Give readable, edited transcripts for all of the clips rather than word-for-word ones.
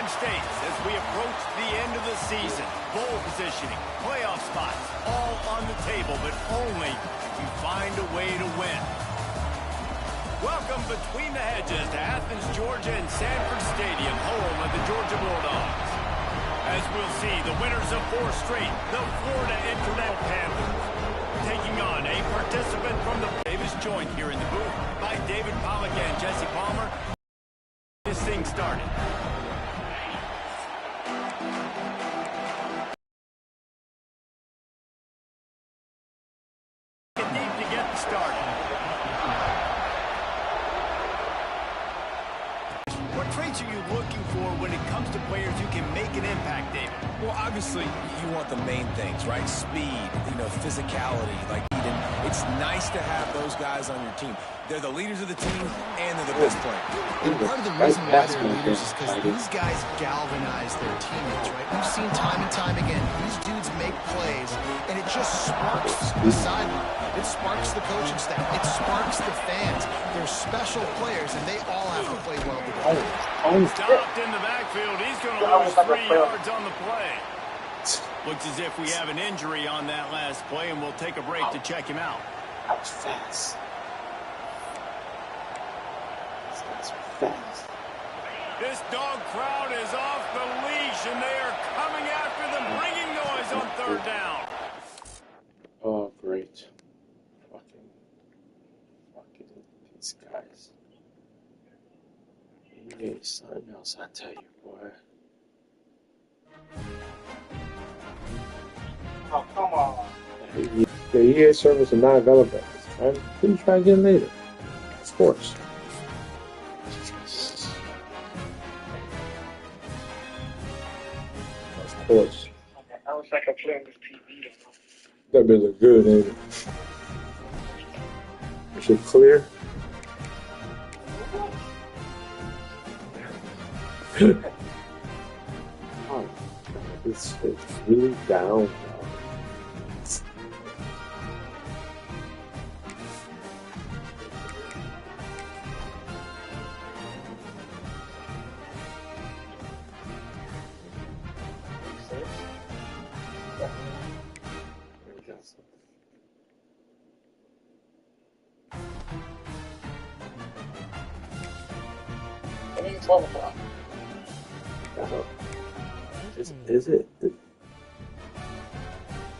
time states as we approach the end of the season. Bowl positioning, playoff spots, all on the table, but only if you find a way to win. Welcome between the hedges to Athens, Georgia and Sanford Stadium, home of the Georgia Bulldogs. As we'll see, the winners of 4 straight, the Florida International Panthers, taking on a participant from the Davis, joined here in the booth by David Pollock and Jesse Palmer. This thing started. Deep to get started. What traits are you looking for when it comes to players who can make an impact, David? Well, obviously, you want the main things, right? Speed, physicality. It's nice to have those guys on your team. They're the leaders of the team, and they're the best players. And part of the reason why they're leaders is because these guys galvanize their teammates, right? We've seen time and time again, these dudes make plays, and it just sparks the sideline. It sparks the coaching staff. It sparks the fans. They're special players, and they all have to play well together. Stopped in the backfield. He's going to lose 3 yards on the play. Looks as if we have an injury on that last play, and we'll take a break to check him out. That was fast. That's fast. This dog crowd is off the leash, and they are coming after them, bringing noise on 3rd down. Oh, great. Fucking these guys. He ain't something else, I tell you, boy. Oh, come on. The EA servers are not available. Right? Please try again later. Of course. Of course. I wish I could play on this TV. That bit look good, ain't it? Is it clear? Oh, it's really down. I think it's 12 o'clock. Is it?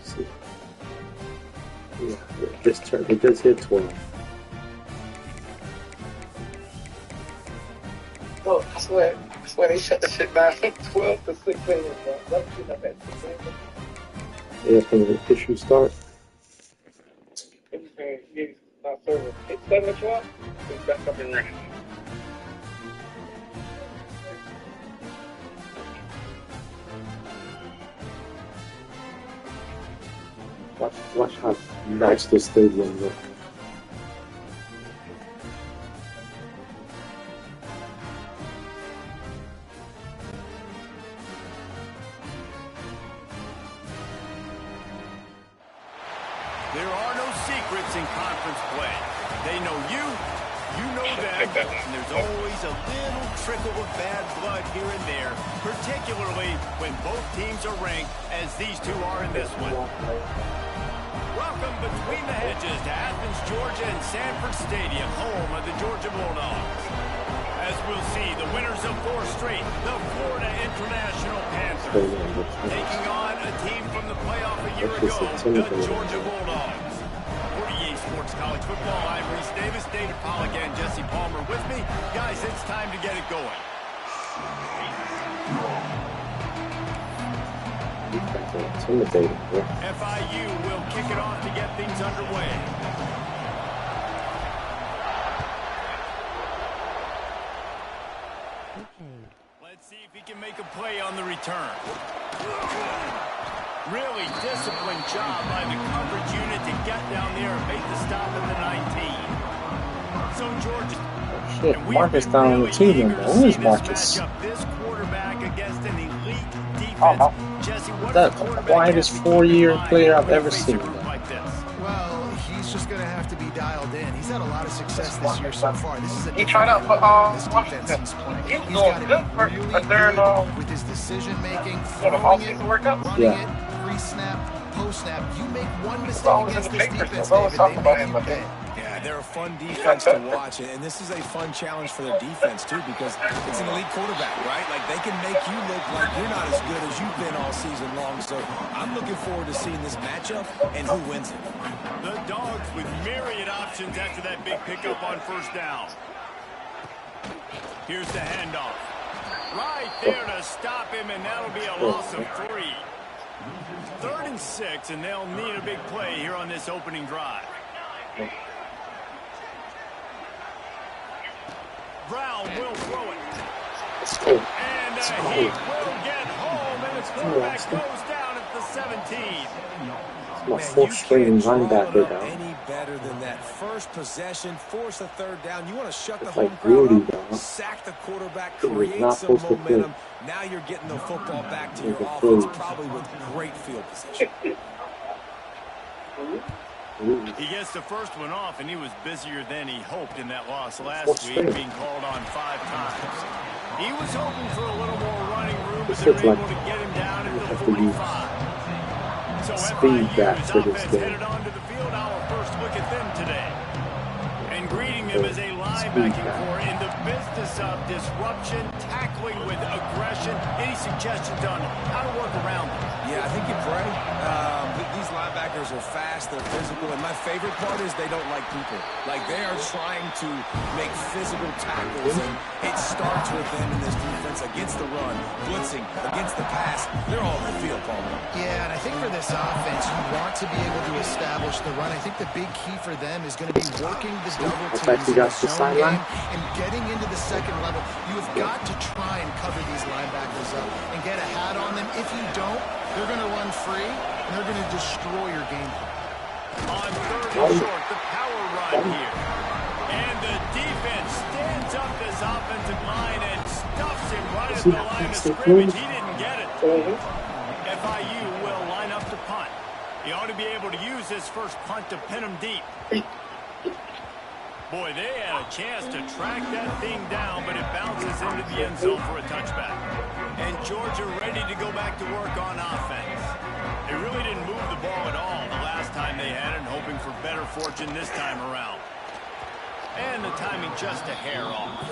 See. Yeah, it does hit 12. Oh, I swear they shut the shit down from 12 to 6 a.m. bro. Let's get up at 6 a.m. Yeah, from the issue start. It's not service. It's 7 o'clock. It's back up and running. Watch how nice this stadium looks. There are no secrets in conference play. They know you know them, and there's always a little trickle of bad blood here and there, particularly when both teams are ranked as these two are in this one. Welcome between the hedges to Athens, Georgia and Sanford Stadium, home of the Georgia Bulldogs. As we'll see, the winners of 4 straight, the Florida International Panthers, taking on a team from the playoff a year ago, the Georgia Bulldogs. For EA Sports College Football, I'm Reese Davis, David Pollock and Jesse Palmer with me. Guys, it's time to get it going. Intimidating, bro. FIU will kick it off to get things underway. Let's see if he can make a play on the return. Really disciplined job by the coverage unit to get down there and make the stop at the 19. So Georgia. Oh, shit, Marcus down on the team. Where is Marcus? This quarterback against an elite defense. Jesse, what That's the quietest 4-year player I've ever seen. Well, he's just going to have to be dialed in. He's had a lot of success this year so far. This is a He tried out for this defense he's playing. He's He's got doing to good be for really a third good with his decision-making, for the throwing it, offseason workout. running it, pre-snap, post-snap. You make one mistake always against in the this papers. defense, I've always David, talked they about make him, you I think. pay. Yeah, they're a fun defense to watch, and this is a fun challenge for their defense, too, because it's an elite quarterback, right? Like, they can make you look like you're not as good as you've been all season long, so I'm looking forward to seeing this matchup and who wins it. The Dogs with myriad options after that big pickup on first down. Here's the handoff. Right there to stop him, and that'll be a loss of 3. 3rd and 6, and they'll need a big play here on this opening drive. Brown will throw it. And he will get home, and his quarterback goes down at the 17. My fourth string linebacker down. Any better than that first possession, force a 3rd down. You want to shut the It's home like crowd Rudy, up, dog. sack the quarterback, He was create not some supposed to momentum. Now you're getting the football back to your He was a offense, fool. probably with great field position. He gets the first one off, and he was busier than he hoped in that loss last week, being called on 5 times. He was hoping for a little more running room, but they're able to get him down at the 45. So FIU's offense headed onto the field. Our first look at them today. And greeting them as a linebacking core in the business of disruption, tackling with aggression. Any suggestions on how to work around them? Yeah, I think you pray. These linebackers are fast, they're physical, and my favorite part is they don't like people. Like, they are trying to make physical tackles, and it starts with them in this defense against the run, blitzing, against the pass. They're all in the field, Paul. Yeah, and I think for this offense, you want to be able to establish the run. I think the big key for them is going to be working the double teams in the zone game and getting into the second level. You have got to try and cover these linebackers up and get a hat on them. If you don't, they're going to run free, and they're going to destroy your game plan. On 3rd and short, the power run here. And the defense stands up this offensive line and stuffs him right at the line of scrimmage. He didn't get it. FIU will line up to punt. He ought to be able to use this first punt to pin him deep. Boy, they had a chance to track that thing down, but it bounces into the end zone for a touchback. And Georgia ready to go back to work on offense. They really didn't move the ball at all the last time they had it, hoping for better fortune this time around. And the timing just a hair off.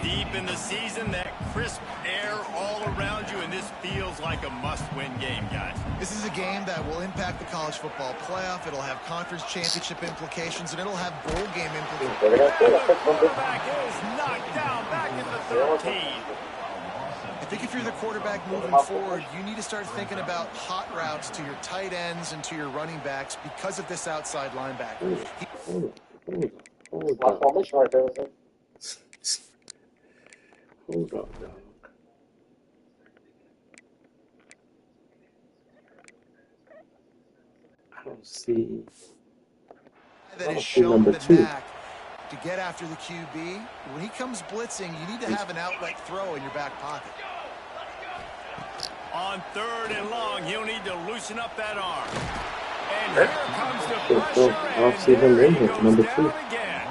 Deep in the season, that crisp air all around you, and this feels like a must-win game, guys. This is a game that will impact the college football playoff. It'll have conference championship implications, and it'll have bowl game implications. The quarterback is knocked down back at the 13. I think if you're the quarterback moving forward, you need to start thinking about hot routes to your tight ends and to your running backs because of this outside linebacker. Hold on. Hold on, dog. I don't see. That is showing the knack to get after the QB. When he comes blitzing, you need to have an outlet throw in your back pocket. On 3rd and long, he'll need to loosen up that arm. And here comes the pressure, I don't see him in here, number 2. again.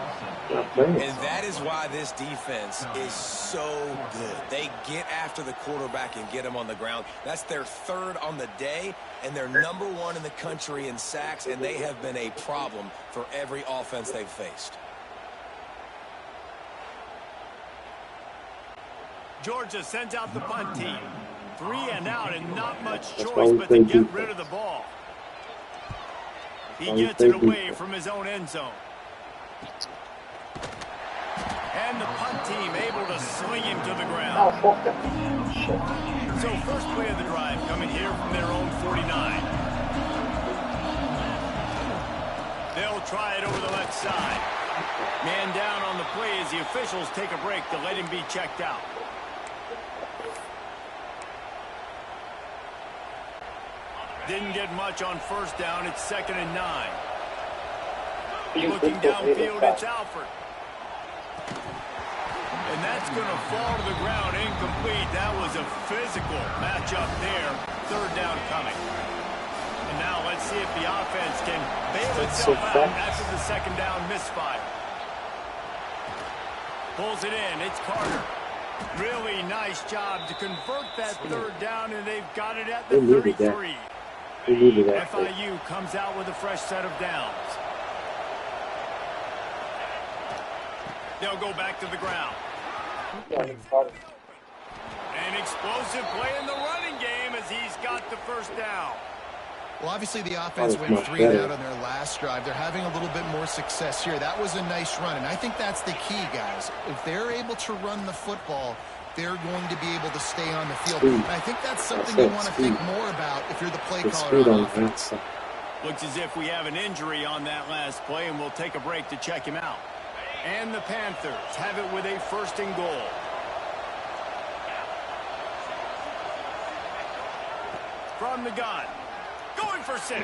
And that is why this defense is so good. They get after the quarterback and get him on the ground. That's their 3rd on the day, and they're number 1 in the country in sacks, and they have been a problem for every offense they've faced. Georgia sends out the punt team. 3 and out, and not much choice but to get rid of the ball. He gets it away from his own end zone. And the punt team able to swing him to the ground. So first play of the drive coming here from their own 49. They'll try it over the left side. Man down on the play as the officials take a break to let him be checked out. Didn't get much on first down. It's 2nd and 9. Looking downfield, it's Alford. And that's going to fall to the ground incomplete. That was a physical matchup there. 3rd down coming. And now let's see if the offense can bail itself out after the second down misfire. Pulls it in. It's Carter. Really nice job to convert that third down, and they've got it at the 33. FIU comes out with a fresh set of downs. They'll go back to the ground. An explosive play in the running game as he's got the first down. Well, obviously the offense went 3 and out on their last drive. They're having a little bit more success here. That was a nice run, and I think that's the key, guys. If they're able to run the football, they're going to be able to stay on the field. And I think that's something you want to think more about if you're the play caller on offense. Looks as if we have an injury on that last play, and we'll take a break to check him out. And the Panthers have it with a 1st and goal. From the gun. Going for 6.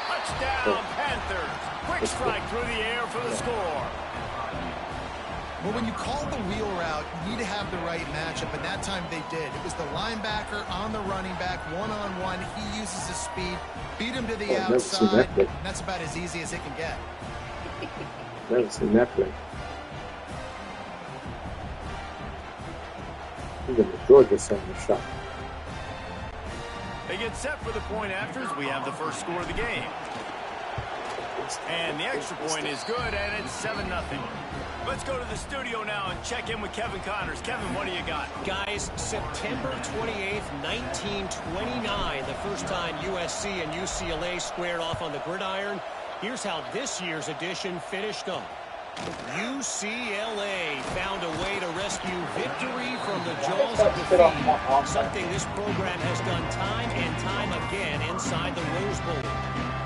Touchdown, Panthers. Quick strike through the air for the score. Well, when you call the wheel route, you need to have the right matchup, and that time they did. It was the linebacker on the running back, one-on-one. He uses his speed, beat him to the outside, and that's about as easy as it can get. Never seen that play. Even the Georgia sent a shot. They get set for the point afters. We have the first score of the game. And the extra point is good, and it's 7-0. Let's go to the studio now and check in with Kevin Connors. Kevin, what do you got? Guys, September 28th, 1929, the first time USC and UCLA squared off on the gridiron. Here's how this year's edition finished up. UCLA found a way to rescue victory from the jaws of defeat, something this program has done time and time again inside the Rose Bowl.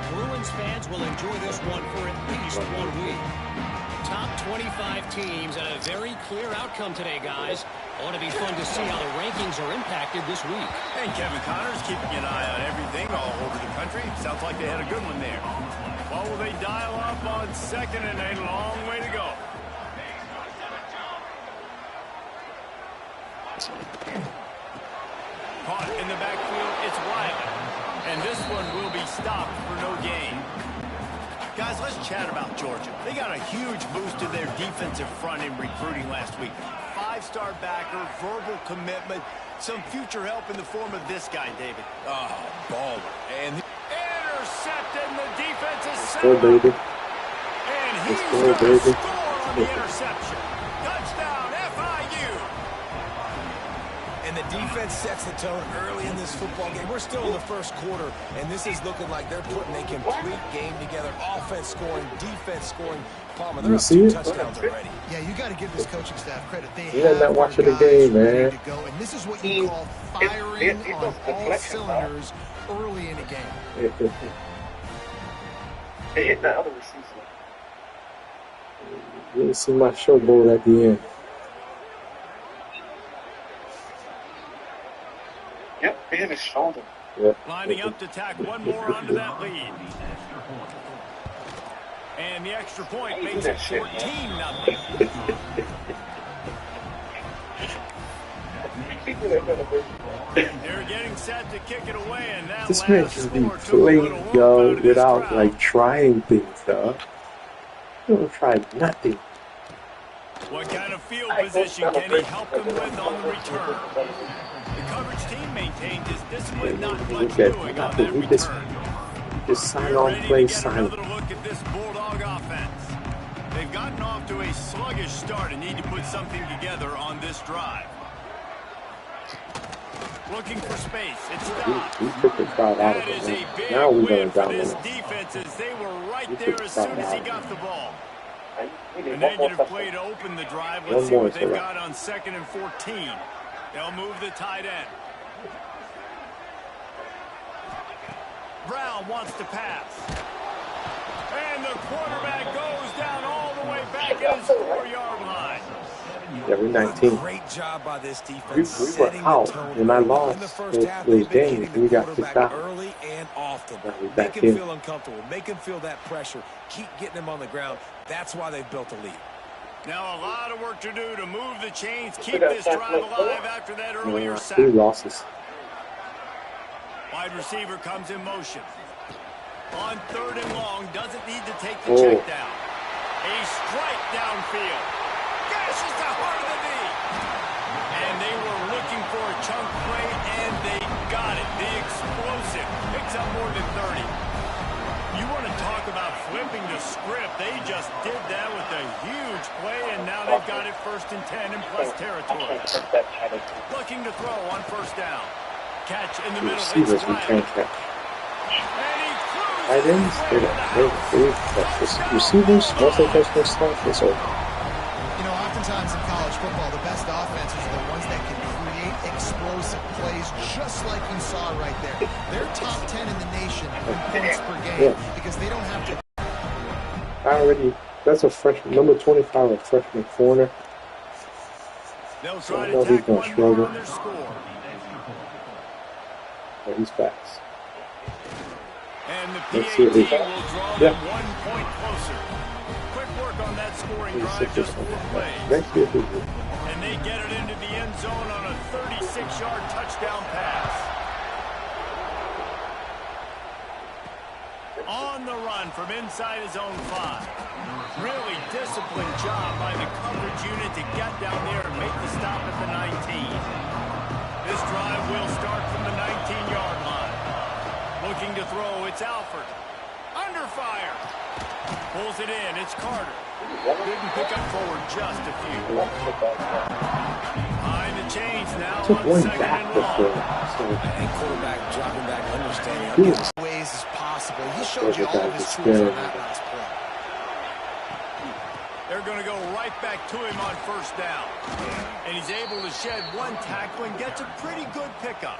Bruins fans will enjoy this one for at least 1 week. Top 25 teams and a very clear outcome today, guys. Ought to be fun to see how the rankings are impacted this week. And Kevin Connors keeping an eye on everything all over the country. Sounds like they had a good one there. Well, will they dial up on 2nd and a long way to go? Caught in the backfield, it's Wiley. And this one will be stopped for no gain. Guys, let's chat about Georgia. They got a huge boost to their defensive front in recruiting last week. 5-star backer, verbal commitment, some future help in the form of this guy, David. Oh, baller. And intercepted, and the defense is set. And he's going to score on the interception. Touchdown, FIU. And the defense sets the tone early in this football game. We're still in the first quarter, and this is looking like they're putting a complete game together. Offense scoring, defense scoring. Palmer, they're up 2 touchdowns already. Yeah, you got to give this coaching staff credit. They have not watching the game, man. To go, and this is what you call firing on all cylinders early in a game. They hit that other receiver. You didn't see my showboat at the end. Yep, hit his shoulder. Yep. Lining up to tack one more onto that lead. And the extra point makes it 14-0. They're getting set to kick it away, and that This man just be playing, yo, without like trying things, dog. You don't try nothing. What kind of field position can he help them with on the return? The coverage team maintains his discipline, not much doing on that return. Just sign on, play silent. Another look at this Bulldog offense. They've gotten off to a sluggish start and need to put something together on this drive. Looking for space. It's stopped. We took the crowd out of it. Now we're going down this on it. defense as they were right there as soon as he got the ball. A negative play to open the drive. Let's see what they've got on 2nd and 14. They'll move the tight end. Brown wants to pass. And the quarterback goes down all the way back at his 4-yard line. Yeah, we're 19. Great job by this defense. We were out when I lost those games. We got kicked out. Early and often. Make him feel uncomfortable. Make him feel that pressure. Keep getting him on the ground. That's why they've built a lead. Now a lot of work to do to move the chains, keep this drive alive after that earlier sack. 3 losses. Wide receiver comes in motion. On 3rd and long, doesn't need to take the check down. A strike downfield. Gashes the heart of the knee. And they were looking for a chunk play, and they got it. The explosive picks up more than 30. You want to talk about flipping the script. They just did that with a huge play, and now they've got it 1st and 10 in plus territory. Looking to throw on 1st down. Catch in the middle. Receivers we can't catch. Tight ends, receivers, once they catch their stuff, it's over. You know, oftentimes in college football, the best offenses are the ones that can create explosive plays, just like you saw right there. They're top 10 in the nation in points per game because they don't have to. That's a freshman, number 25, a freshman corner. So I know he's going to struggle. But he's fast. And the PAT will draw them 1 point closer. Quick work on that scoring drive, just 4 plays. And they get it into the end zone on a 36-yard touchdown pass. On the run from inside his own 5. Really disciplined job by the coverage unit to get down there and make the stop at the 19. This drive will start from the 19-yard line. Looking to throw, it's Alford. Under fire. Pulls it in, it's Carter. Didn't pick up forward, just a few. Behind the chains now on 2nd and long. And quarterback dropping back, understanding. Ways as possible. He showed you all of his tools on that last play. They're going to go right back to him on 1st down. And he's able to shed 1 tackle and gets a pretty good pickup.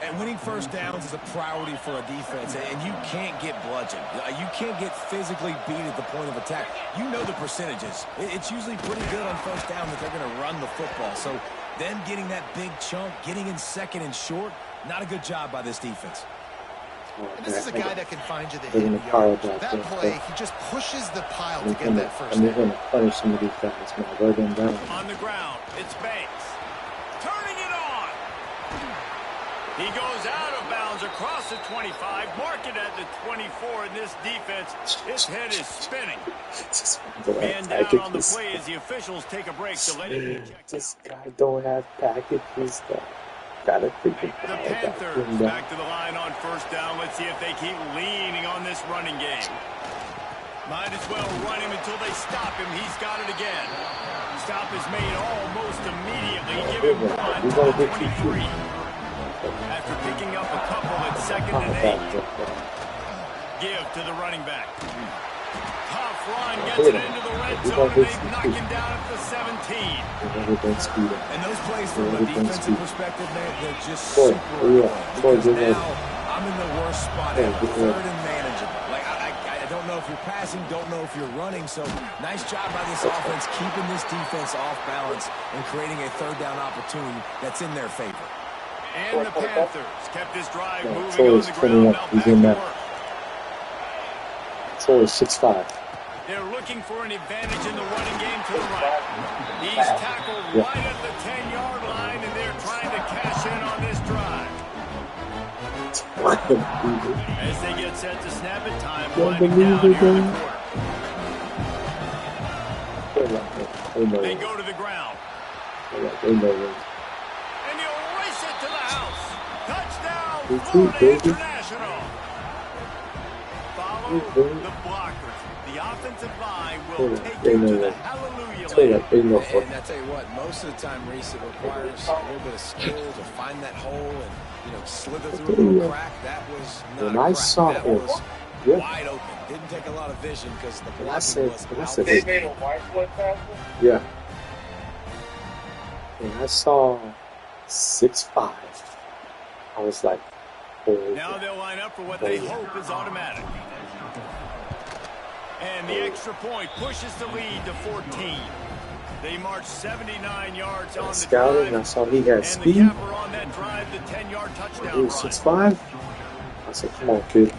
And winning 1st downs is a priority for a defense, and you can't get bludgeoned. You can't get physically beat at the point of attack. You know the percentages. It's usually pretty good on 1st down that they're going to run the football. So them getting that big chunk, getting in 2nd and short, not a good job by this defense. And this is a guy that can find you the hidden yards. That play, he just pushes the pile to get that 1st down. They're going to punish some of these guys, man. Wear them down. On the ground, it's Banks. Turning it on. He goes out of bounds across the 25, mark it at the 24, and this defense, his head is spinning. Man down on the play as the officials take a break to let it check. This guy don't have packages, though. Gotta freaking The Panthers back to the line on 1st down. Let's see if they keep leaning on this running game. Might as well run him until they stop him. He's got it again. Stop is made almost immediately. Give him 1 to the 23. After picking up a couple at 2nd and 8. Give to the running back. Tough run, gets it into the red zone. They knock him down at the 17. And those plays from a defensive perspective, man, they're just super important. Because now I'm in the worst spot ever. 3rd and manageable. Like, I don't know if you're passing, don't know if you're running. So nice job by this offense keeping this defense off balance and creating a 3rd down opportunity that's in their favor. And the Panthers kept this drive moving on the ground. Now he's in that. It's always 6'5". They're looking for an advantage in the running game to the right. He's tackled right at the 10-yard line, and they're trying to cash in on this drive. As they get set to snap it, time winding down here in the quarter. They go to the ground. And he'll race it to the house. Touchdown, Florida International. Follow the blockers. The offensive line will take you to the hallelujah lane. And I tell you what, most of the time, Reese, it requires a little bit of skill to find that hole and, you know, slither through a little crack. That was not a crack. That was wide open. Didn't take a lot of vision because the blocking was out. They made a wide foot tackle? Yeah. And I saw 6'5". I was like, oh, now they'll line up for what they hope is automatic. And the extra point pushes the lead to 14. They marched 79 yards on the drive. And I saw he had speed. And the capper on that drive, the 10-yard touchdown run. 6'5". I said, come on, kid.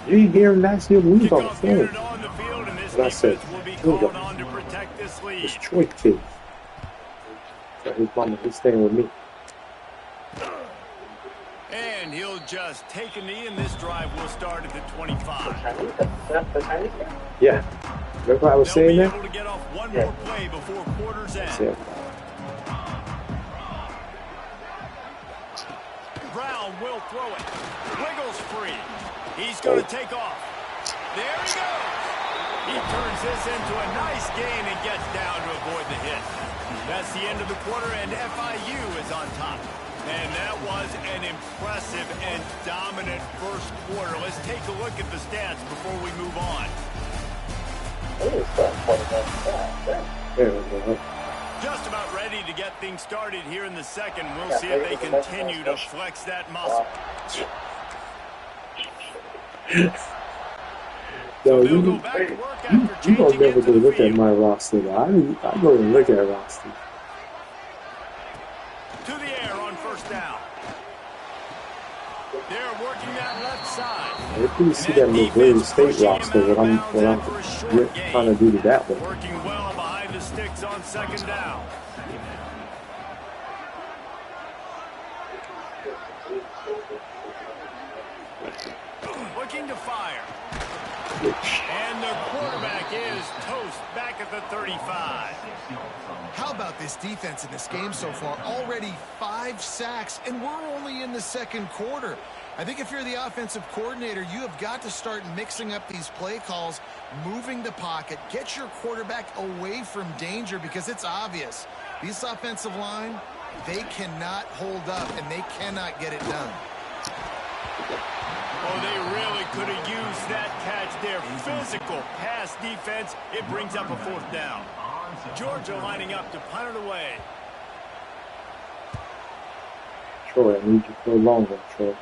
You didn't hear him last year when he was on the field. And I said, here we go. This Detroit kid. So his mama, he's staying with me. and he'll just take a knee, and this drive will start at the 25. That's the Chinese guy? Yeah. Remember I was They'll saying be that? able to get off one Yeah. more play before quarter's end. That's it. Brown will throw it. Wiggles free. He's going to take off. There he goes. He turns this into a nice gain and gets down to avoid the hit. That's the end of the quarter, and FIU is on top. And that was an impressive and dominant first quarter. Let's take a look at the stats before we move on. There we go. Just about ready to get things started here in the second. We'll see if they continue to flex that muscle. No, They'll go you back to work after don't changing never into go the look at field. my roster. I go and look at roster. To the air on first down. They're working that left side. I didn't see that Missouri State roster when I'm trying to do to that one. Working well behind the sticks on second down. Looking to fire. And the quarterback is toast back at the 35. How about this defense in this game so far? Already 5 sacks, and we're only in the second quarter. I think if you're the offensive coordinator, you have got to start mixing up these play calls, moving the pocket, get your quarterback away from danger, because it's obvious. This offensive line, they cannot hold up, and they cannot get it done. Oh, they really could have used that catch there. Physical pass defense. It brings up a fourth down. Georgia lining up to punt it away. Troy, I need you for longer, Troy.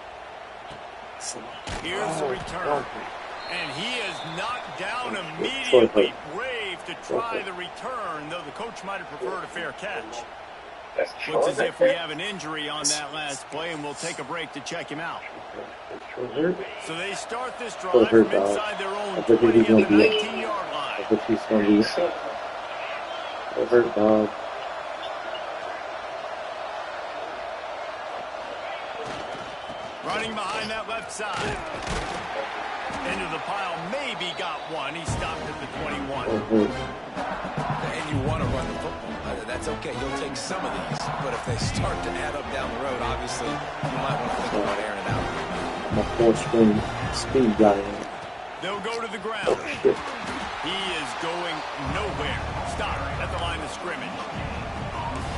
Here's the return. And he is knocked down immediately. Brave to try the return, though the coach might have preferred a fair catch. Looks as if we have an injury on that last play, and we'll take a break to check him out. So they start this drive from inside their own 20 at the 19-yard line. I think he's going to be hurt, dog. Running behind that left side. Into the pile, maybe got one. He stopped at the 21. And you want to run the football. That's okay. You'll take some of these. But if they start to add up down the road, obviously, you might want to think about airing it out. My 4-string speed guy. They'll go to the ground. He is going nowhere. Stop at the line of scrimmage.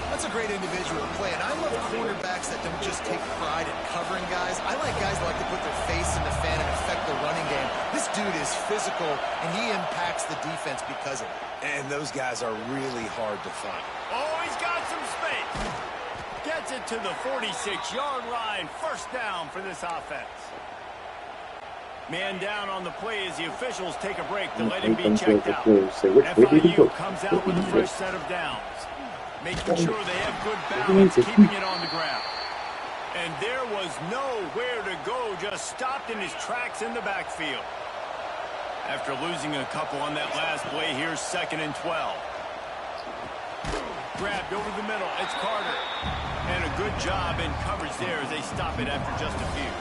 That's a great individual play, and I love cornerbacks that don't just take pride in covering guys. I like guys that like to put their face in the fan and affect the running game. This dude is physical, and he impacts the defense because of it. And those guys are really hard to find. Oh, he's got some space. Gets it to the 46-yard line. First down for this offense. Man down on the play as the officials take a break to let him be checked out. FIU comes out with a fresh set of downs, making sure they have good balance, keeping it on the ground. And there was nowhere to go, just stopped in his tracks in the backfield. After losing a couple on that last play, here's 2nd and 12. Grabbed over the middle, it's Carter. And a good job in coverage there as they stop it after just a few.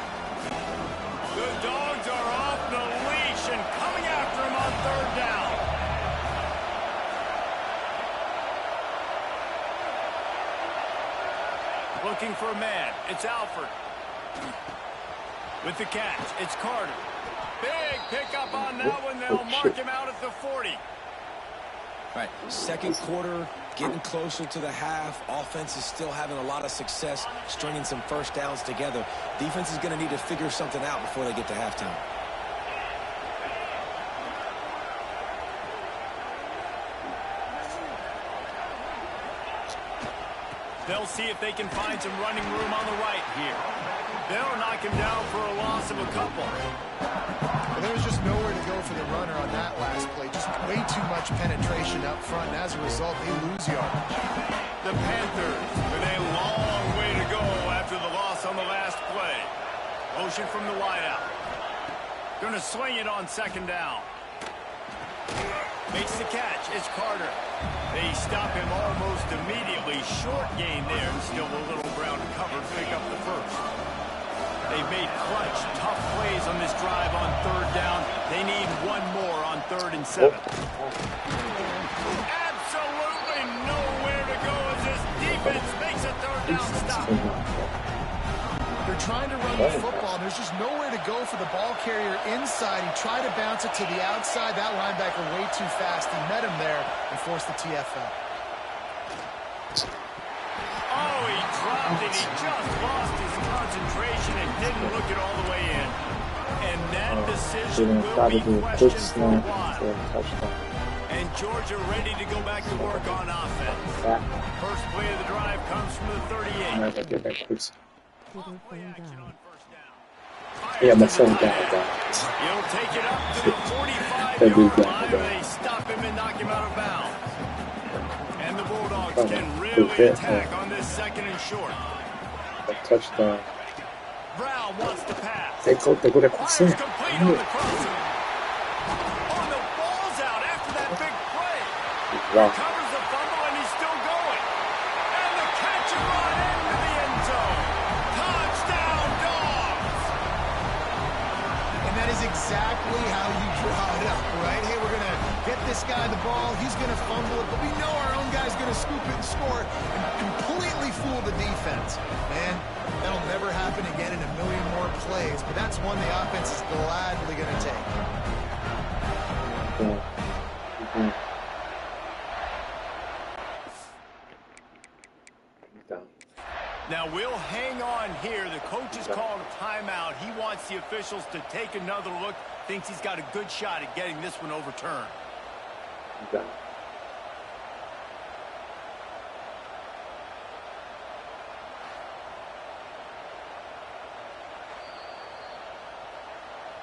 The Dogs are off the leash and coming after him on 3rd down. Looking for a man. It's Alford. With the catch, it's Carter. Big pickup on that one. They'll mark him out at the 40. All right, second quarter, getting closer to the half. Offense is still having a lot of success stringing some first downs together. Defense is going to need to figure something out before they get to halftime. They'll see if they can find some running room on the right here. They'll knock him down for a loss of a couple. Well, there was just nowhere to go for the runner on that last play. Just way too much penetration up front, and as a result, they lose yardage. The Panthers with a long way to go after the loss on the last play. Motion from the wideout. Going to swing it on 2nd down. Makes the catch. It's Carter. They stop him almost immediately. Short gain there, and still a little ground to cover. Pick up the first. They've made clutch, tough plays on this drive on third down. They need one more on 3rd and 7. Absolutely nowhere to go as this defense makes a 3rd down stop. They're trying to run the football. There's just nowhere to go for the ball carrier inside. He tried to bounce it to the outside. That linebacker way too fast. He met him there and forced the TFL. Oh, he dropped it. He just lost his concentration and didn't look it all the way in. And that decision will be questioned for a while. And Georgia ready to go back to work on offense. First play of the drive comes from the 38. Yeah, my son got that. He'll take it up to the 45-yard line. They stop him and knock him out of bounds. And the Bulldogs can really attack on this 2nd and short. A touchdown. Brown wants to pass. They go to Fires complete on the crossing. Oh, the ball's out after that big play. Wow. Recovers the fumble and he's still going. And the catch and run into the end zone. Touchdown, Dogs. And that is exactly how you draw it up, right? Hey, we're going to get this guy the ball. He's going to fumble it, but we know our own guy's going to scoop it and score and completely fool the defense. Man, that'll never happen again in a million more plays, but that's one the offense is gladly going to take. Now we'll hang on here. The coach has called a timeout. He wants the officials to take another look. Thinks he's got a good shot at getting this one overturned.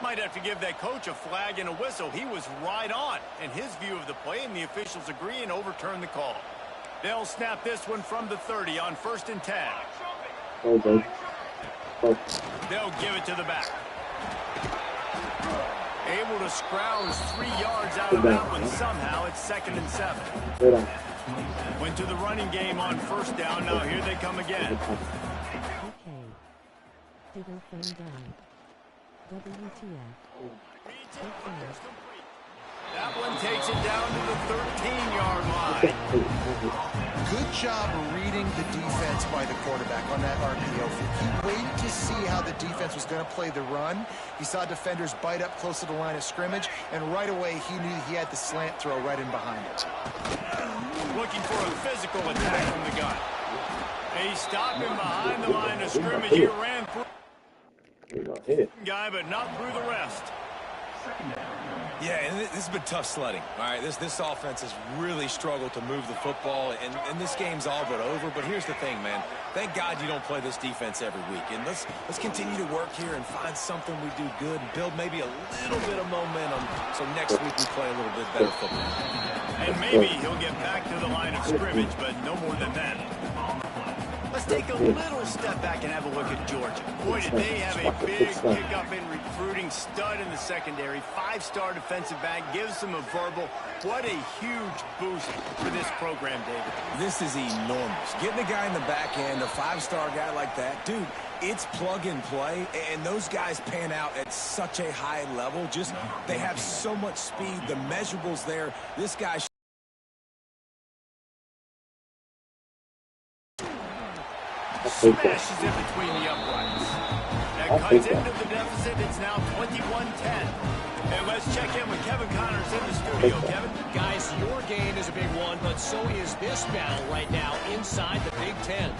Might have to give that coach a flag and a whistle. He was right on in his view of the play, and the officials agree and overturn the call. They'll snap this one from the 30 on 1st and 10. Oh, baby. Oh. They'll give it to the back. Able to scrounge 3 yards out of that one somehow. It's 2nd and 7. Went to the running game on 1st down. Now here they come again. That one takes it down to the 13-yard line. Good job reading the defense by the quarterback on that RPO. He waited to see how the defense was going to play the run. He saw defenders bite up close to the line of scrimmage, and right away he knew he had the slant throw right in behind it. Looking for a physical attack from the gun. He stopped him behind the line of scrimmage. He ran through guy, but not through the rest. Yeah, and this has been tough sledding. All right, this offense has really struggled to move the football, and this game's all but over. But here's the thing, man. Thank God you don't play this defense every week. And let's continue to work here and find something we do good and build maybe a little bit of momentum so next week we play a little bit better football. And maybe he'll get back to the line of scrimmage, but no more than that. Let's take a little step back and have a look at Georgia. Boy, did they have a big pickup in recruiting. Stud in the secondary. 5-star defensive back. Gives them a verbal. What a huge boost for this program, David. This is enormous. Getting a guy in the back end, a 5-star guy like that, dude, it's plug and play, and those guys pan out at such a high level. Just, they have so much speed. The measurables there. This guy smashes it between the uprights. That cuts into the deficit. It's now 21-10. And let's check in with Kevin Connors in the studio. Kevin? Guys, your game is a big one, but so is this battle right now inside the Big Ten.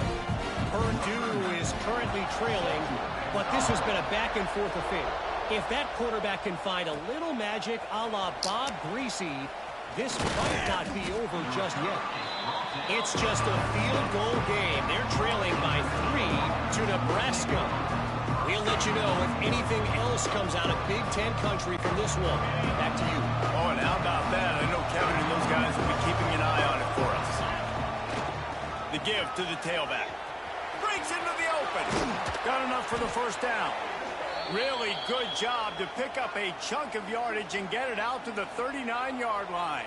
Purdue is currently trailing, but this has been a back-and-forth affair. If that quarterback can find a little magic a la Bob Greasy, this might not be over just yet. It's just a field goal game. They're trailing by 3 to Nebraska. We'll let you know if anything else comes out of Big Ten country from this one. Back to you. Oh, and how about that? I know Kevin and those guys will be keeping an eye on it for us. The give to the tailback. Breaks into the open. Got enough for the 1st down. Really good job to pick up a chunk of yardage and get it out to the 39-yard line.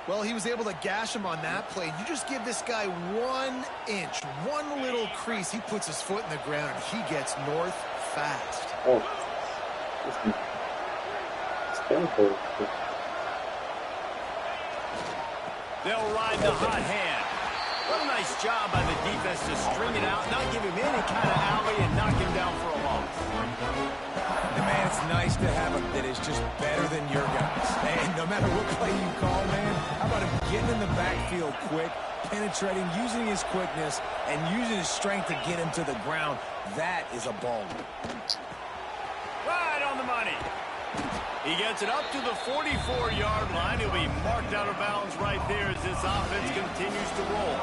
Well, he was able to gash him on that play. You just give this guy 1 inch, one little crease. He puts his foot in the ground, and he gets north fast. Oh. They'll ride the hot hand. What a nice job by the defense to string it out, not give him any kind of alley, and knock him down for a loss. And man, it's nice to have him that is just better than your guys. And no matter what play you call, man, how about him getting in the backfield quick, penetrating, using his quickness, and using his strength to get him to the ground. That is a baller. Right on the money. He gets it up to the 44-yard line. He'll be marked out of bounds right there as this offense continues to roll.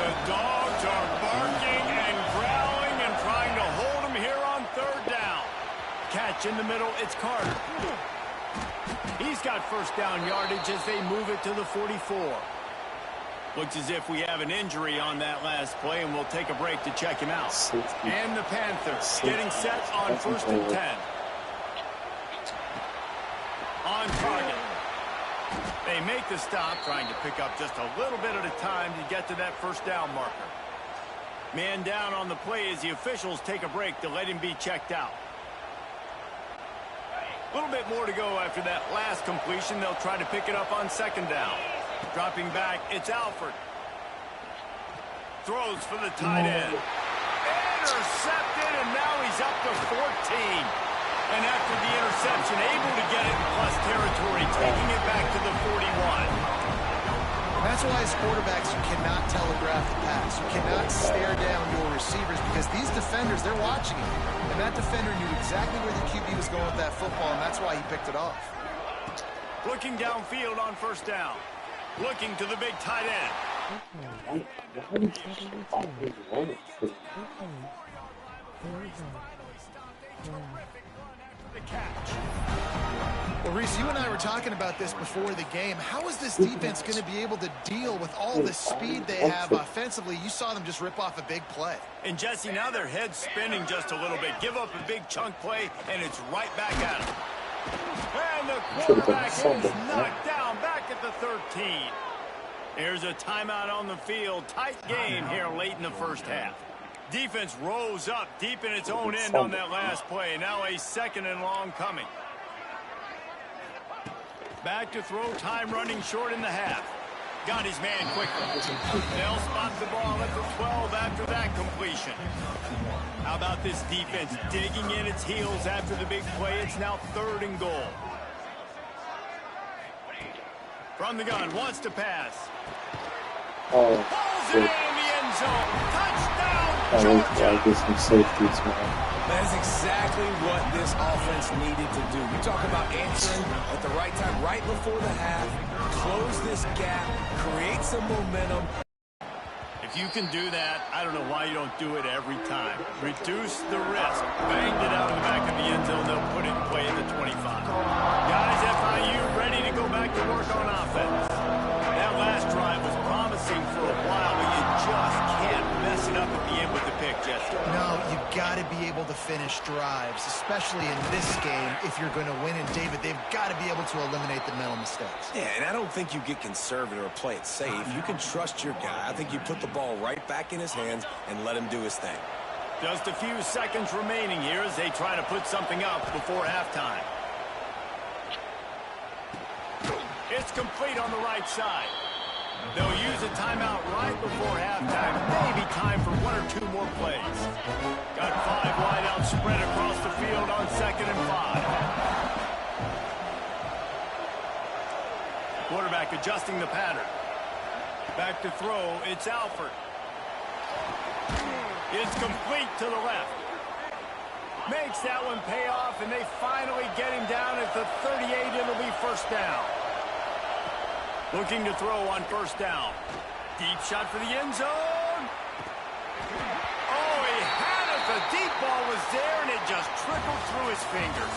The dogs are barking and growling and trying to hold him here on third down. Catch in the middle, it's Carter. He's got first down yardage as they move it to the 44. Looks as if we have an injury on that last play, and we'll take a break to check him out. And the Panthers getting set on 1st and 10. On target. They make the stop, trying to pick up just a little bit at a time to get to that first down marker. Man down on the play as the officials take a break to let him be checked out. A little bit more to go after that last completion. They'll try to pick it up on 2nd down. Dropping back, it's Alford. Throws for the tight end. Intercepted, and now he's up to 14. And after the interception, able to get it in plus territory, taking it back to the 41. And that's why as quarterbacks, you cannot telegraph the pass. You cannot stare down your receivers because these defenders, they're watching it. And that defender knew exactly where the QB was going with that football, and that's why he picked it off. Looking downfield on 1st down. Looking to the big tight end. Well, Reese, you and I were talking about this before the game. How is this defense going to be able to deal with all the speed they have offensively? You saw them just rip off a big play. And, Jesse, now their head's spinning just a little bit. Give up a big chunk play, and it's right back at them. And the quarterback is knocked down back at the 13. There's a timeout on the field. Tight game here late in the first half. Defense rose up deep in its own end on that last play. Now a 2nd and long coming. Back to throw, time running short in the half. Got his man quickly. They'll spot the ball at the 12 after that completion. How about this defense digging in its heels after the big play? It's now 3rd and goal. From the gun, wants to pass. Balls it in the end zone. Touchdown, Georgia. Some safeties, man. That is exactly what this offense needed to do. You talk about answering at the right time, right before the half, close this gap, create some momentum. If you can do that, I don't know why you don't do it every time. Reduce the risk. Banged it out of the back of the end zone. They'll put it in play at the 25. Guys, FIU ready to go back to work on offense. That last drive was promising for a while, but you just can't mess it up at the end with the pick, Jesse. No, you've got to be able to finish drives, especially in this game if you're going to win. And, David, they've got to be able to eliminate the mental mistakes. Yeah, and I don't think you get conservative or play it safe. You can trust your guy. I think you put the ball right back in his hands and let him do his thing. Just a few seconds remaining here as they try to put something up before halftime. It's complete on the right side. They'll use a timeout right before halftime. Maybe time for 1 or 2 more plays. Got 5 wide out spread across the field on 2nd and 5. Quarterback adjusting the pattern. Back to throw, it's Alford. It's complete to the left. Makes that one pay off, and they finally get him down at the 38. It'll be 1st down. Looking to throw on 1st down. Deep shot for the end zone. Oh, he had it. The deep ball was there, and it just trickled through his fingers.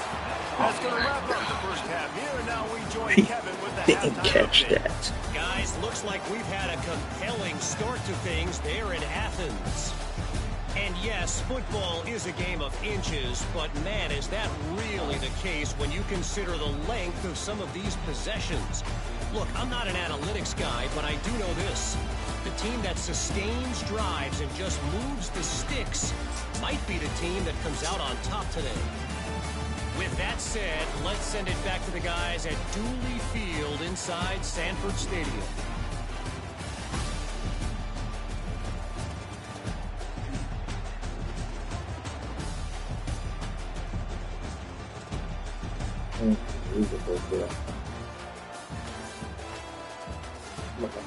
That's going to wrap up the first half here, and now we join Kevin with the halftime Didn't catch update. that. Guys, looks like we've had a compelling start to things there in Athens. And yes, football is a game of inches, but man, is that really the case when you consider the length of some of these possessions. Look, I'm not an analytics guy, but I do know this. The team that sustains drives and just moves the sticks might be the team that comes out on top today. With that said, let's send it back to the guys at Dooley Field inside Sanford Stadium.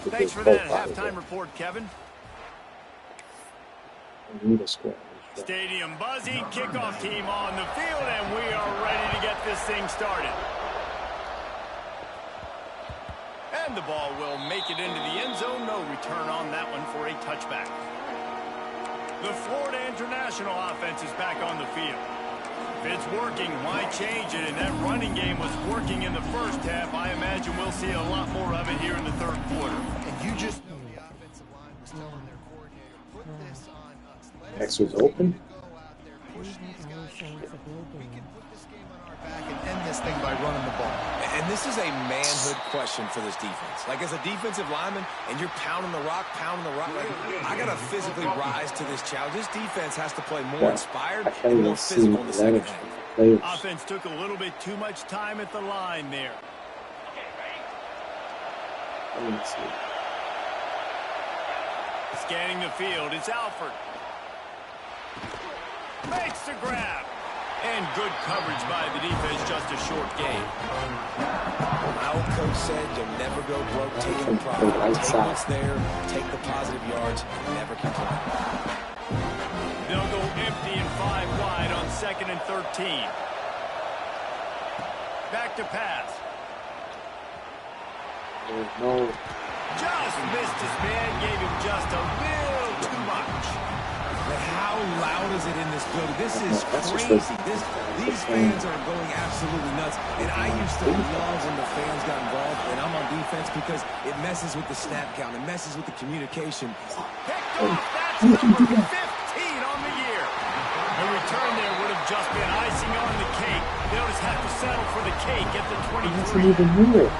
Thanks for that halftime report, Kevin. Stadium buzzing, kickoff team on the field, and we are ready to get this thing started. And the ball will make it into the end zone. No return on that one for a touchback. The Florida International offense is back on the field. If it's working, why change it? And that running game was working in the first half. I imagine we'll see a lot more of it here in the third quarter. And you just know the offensive line was telling their coordinator, put this on us. X was open. Push these guys. We can put this game on our back and end this thing by running the ball. And this is a manhood question for this defense. Like, as a defensive lineman, and you're pounding the rock, like, I got to physically rise to this challenge. This defense has to play more inspired and more physical in the second half. Offense took a little bit too much time at the line there. Scanning the field, it's Alford. Makes the grab. And good coverage by the defense, just a short gain. My old coach said you'll never go broke taking the profit. Take what's there, take the positive yards, never complain. They'll go empty and 5 wide on 2nd and 13. Back to pass. No. Just missed his man, gave him just a little too much. But how loud is it in this building? This is crazy. These fans are going absolutely nuts. And I used to love when the fans got involved, and I'm on defense because it messes with the snap count. It messes with the communication. Picked off. That's number 15 on the year. The return there would have just been icing on the cake. They'll just have to settle for the cake at the 23.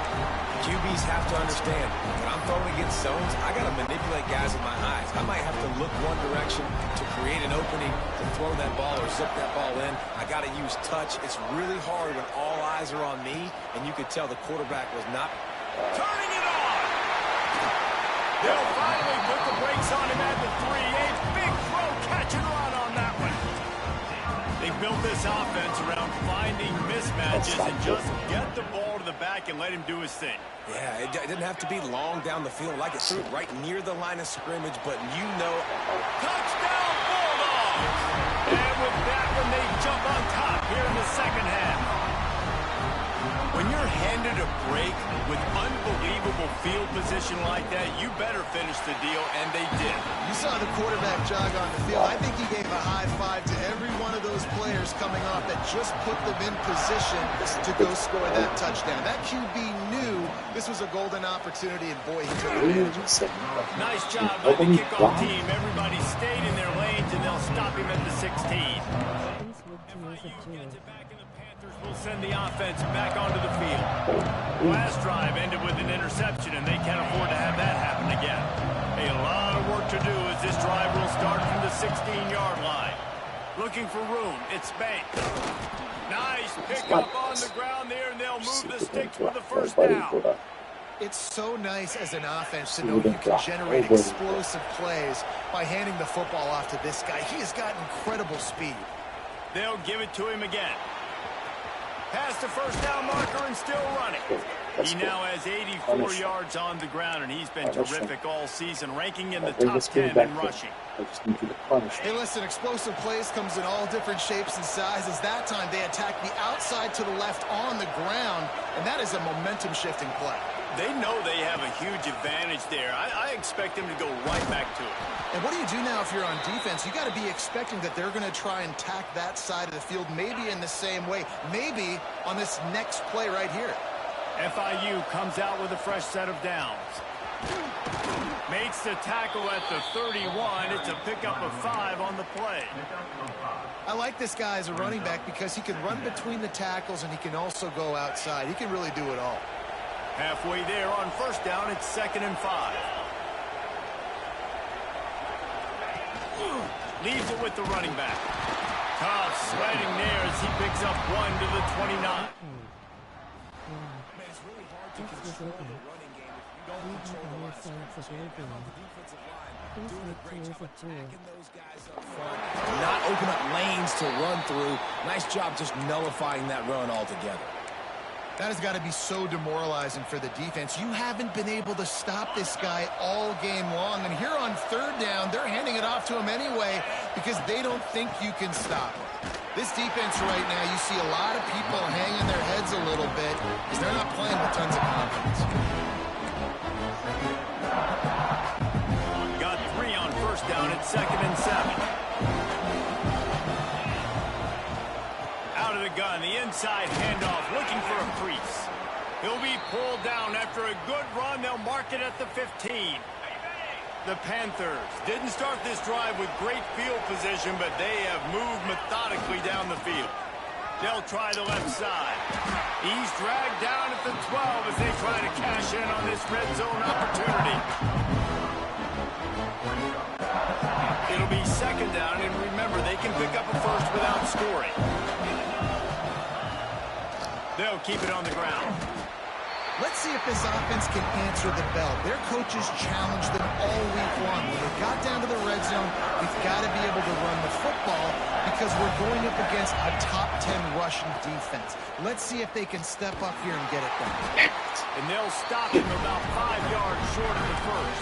QBs have to understand, when I'm throwing against zones, I got to manipulate guys with my eyes. I might have to look one direction to create an opening to throw that ball or zip that ball in. I got to use touch. It's really hard when all eyes are on me, and you could tell the quarterback was not turning it on. They'll finally put the brakes on him at the 3-8. Big throw, catch and run on that one. They built this offense around finding mismatches and just get the ball to the back and let him do his thing. Yeah, it didn't have to be long down the field. Like, it threw it right near the line of scrimmage, but you know. Touchdown, Bulldogs! And with that one, they jump on top here in the second half. When you're handed a break with unbelievable field position like that, you better finish the deal, and they did. You saw the quarterback jog on the field. I think he gave a high five to every one of those players coming off that just put them in position to go score that touchdown. That QB knew this was a golden opportunity, and boy, he took advantage of it. Nice job by the kickoff team. Everybody stayed in their lanes, and they'll stop him at the 16. FIU gets it back, and the Panthers will send the offense back onto the field. Last drive ended with an interception, and they can't afford to have that happen again. A lot of work to do as this drive will start from the 16-yard line. Looking for room. It's Banks. Nice pickup on the ground there, and they'll move the sticks for the first down. It's so nice as an offense to know you can generate explosive plays by handing the football off to this guy. He has got incredible speed. They'll give it to him again. Past the first down marker and still running. He now has 84 yards on the ground, and he's been terrific all season, ranking in the top 10 in rushing. Hey, listen, explosive plays comes in all different shapes and sizes. That time they attack the outside to the left on the ground, and that is a momentum-shifting play. They know they have a huge advantage there. I expect them to go right back to it. And what do you do now if you're on defense? You got to be expecting that they're going to try and tack that side of the field, maybe in the same way, maybe on this next play right here. FIU comes out with a fresh set of downs. Makes the tackle at the 31. It's a pickup of 5 on the play. I like this guy as a running back because he can run between the tackles and he can also go outside. He can really do it all. Halfway there on first down, it's 2nd and 5. Leaves it with the running back. Tough sledding there as he picks up 1 to the 29. Man, it's really hard to control the running game if you don't control the line of scrimmage. The defensive line doing a great job attacking those guys up front. Not open up lanes to run through. Nice job just nullifying that run altogether. That has got to be so demoralizing for the defense. You haven't been able to stop this guy all game long. And here on 3rd down, they're handing it off to him anyway because they don't think you can stop him. This defense right now, you see a lot of people hanging their heads a little bit because they're not playing with tons of confidence. Got 3 on first down at 2nd and 7. Out of the gun, the inside handoff, looking for a crease. He'll be pulled down after a good run. They'll mark it at the 15. The Panthers didn't start this drive with great field position, but they have moved methodically down the field. They'll try the left side. He's dragged down at the 12 as they try to cash in on this red zone opportunity. It'll be 2nd down, and remember, they can pick up a first without scoring. They'll keep it on the ground. Let's see if this offense can answer the bell. Their coaches challenged them all week long. When they got down to the red zone, we've got to be able to run the football because we're going up against a top 10 rushing defense. Let's see if they can step up here and get it done. And they'll stop him about 5 yards short of the first.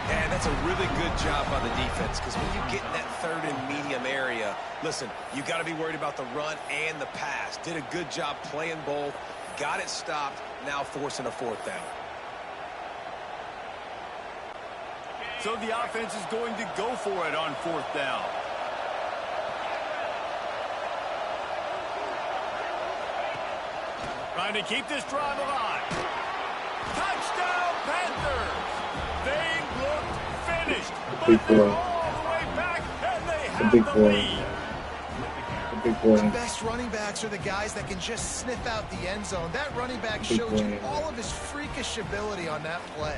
And that's a really good job by the defense because when you get in that 3rd and medium area, listen, you got to be worried about the run and the pass. Did a good job playing both. Got it stopped, now forcing a 4th down. So the offense is going to go for it on 4th down. Trying to keep this drive alive. Touchdown, Panthers! They looked finished, but they're all the way back, and they have the lead. The best running backs are the guys that can just sniff out the end zone. That running back showed you all of his freakish ability on that play.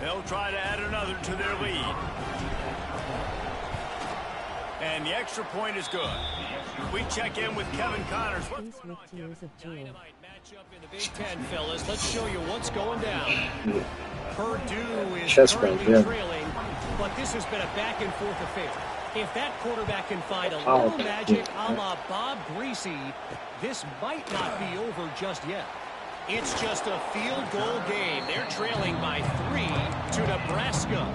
They'll try to add another to their lead. And the extra point is good. We check in with Kevin Connors. What's going on, Kevin? Dynamite matchup in the Big Ten, fellas. Let's show you what's going down. Purdue is currently trailing, but this has been a back-and-forth affair. If that quarterback can find a little magic a la Bob Greasy, this might not be over just yet. It's just a field goal game. They're trailing by 3 to Nebraska.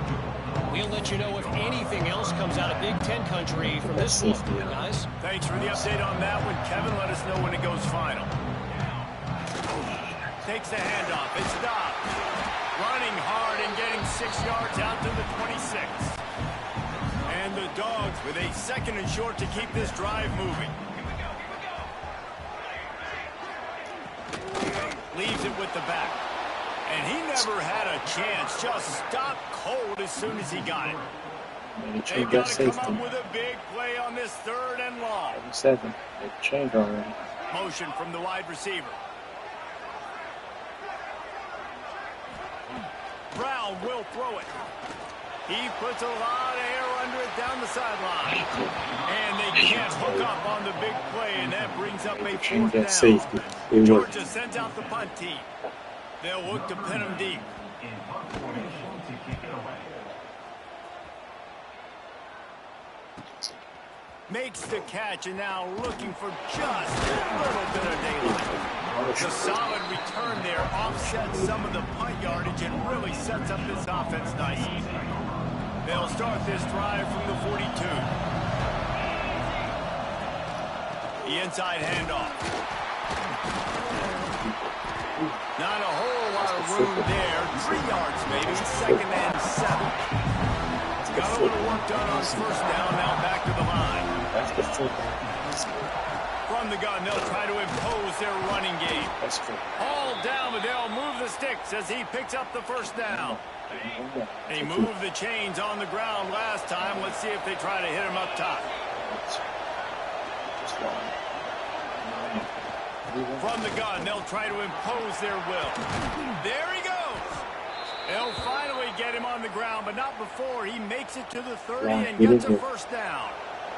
We'll let you know if anything else comes out of Big Ten country from this one, guys. Thanks for the update on that one, Kevin. Let us know when it goes final. Takes the handoff. It's stopped. Running hard and getting 6 yards out to the 26. And the Dogs with a 2nd and short to keep this drive moving. Leaves it with the back. And he never had a chance. Just stopped cold as soon as he got it. They've got to come up with a big play on this 3rd and long. 7. They changed already. Motion from the wide receiver. Brown will throw it. He puts a lot of air under it down the sideline. And they can't hook up on the big play, and that brings up a 4th down. Safety. Georgia sends out the punt team. They'll look to pin him deep. Makes the catch, and now looking for just a little bit of daylight. The solid return there offsets some of the punt yardage and really sets up this offense nicely. They'll start this drive from the 42. The inside handoff. Not a whole lot of room there. 3 yards maybe. 2nd and 7. Got a little work done on 1st down. Now back to the line. From the gun, they'll try to impose their running game. All down, but they'll move the sticks as he picks up the 1st down. They moved the chains on the ground last time. Let's see if they try to hit him up top. From the gun, they'll try to impose their will. There he goes. They'll finally get him on the ground, but not before he makes it to the 30 and gets a first down.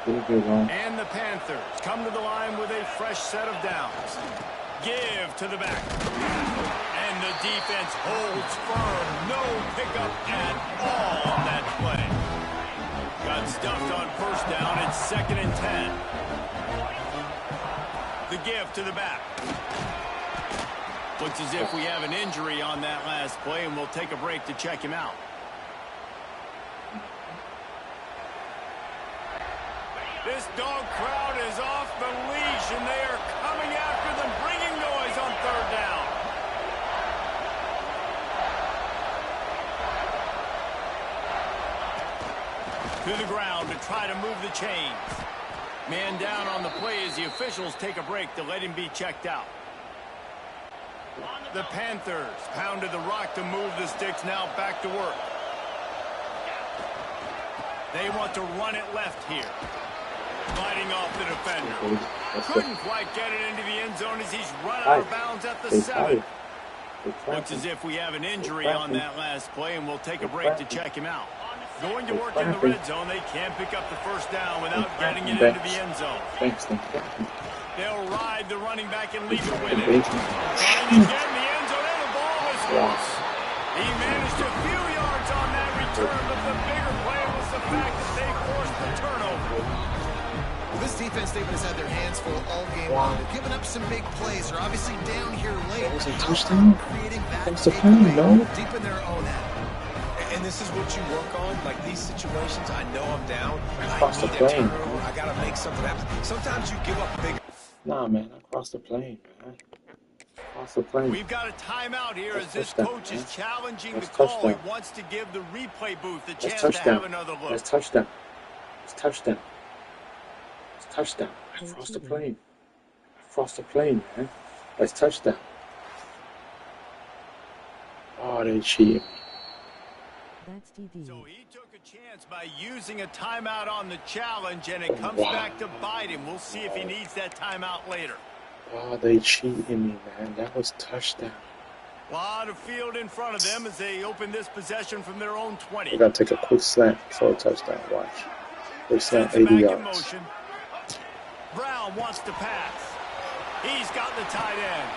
And the Panthers come to the line with a fresh set of downs. Give to the back. And the defense holds firm. No pickup at all on that play. Got stuffed on first down. It's 2nd and 10. The give to the back. Looks as if we have an injury on that last play, and we'll take a break to check him out. This dog crowd is off the leash, and they are coming after them, bringing noise on 3rd down. To the ground to try to move the chains. Man down on the play as the officials take a break to let him be checked out. The Panthers pounded the rock to move the sticks, now back to work. They want to run it left here. Fighting off the defender. Couldn't quite get it into the end zone as he's run out of bounds at the 7. Looks as if we have an injury on that last play, and we'll take a break to check him out. Going to work in the red zone, they can't pick up the first down without getting it into the end zone. They'll ride the running back and leave it with it. Trying to get in the end zone, and the ball was loose. He managed a few yards on that return, but the bigger play was the fact that they forced the turnover. Well, this defense, David, has had their hands full all game long. They're giving up some big plays. They're obviously down here late. That was a touchdown? Thanks to Penny, no? Deep in their own end. And this is what you work on, like these situations. I know I'm down. Across the plane. I got to make something happen. Sometimes you give up big. Nah, man, across the plane, man. Across the plane. We've got a timeout here as this coach is challenging the call. He wants to give the replay booth the chance to have another look. That's touchdown. It's touchdown. It's touchdown. Across the plane. Across the plane, man. That's touchdown. Oh, they cheated me. That's DD. So he took a chance by using a timeout on the challenge, and it comes back to bite him. We'll see if he needs that timeout later. Oh, they cheated me, man. That was touchdown. A lot of field in front of them as they open this possession from their own 20. We got to take a quick slant for a touchdown. Watch. Quick slant, 80 yards. Brown wants to pass. He's got the tight end.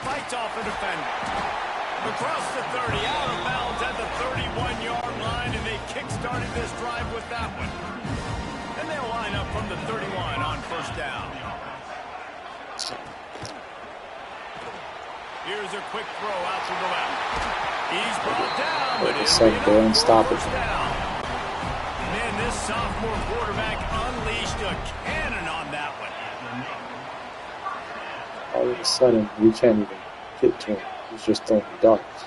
Fights off a defender. Across the 30, out of bounds at the 31-yard line, and they kick-started this drive with that one. And they'll line up from the 31 on first down. Here's a quick throw out to the left. He's brought down, but he'll be unstoppable. Man, this sophomore quarterback unleashed a cannon on that one. All of a sudden, we can't even get to him. He's just throwing darts.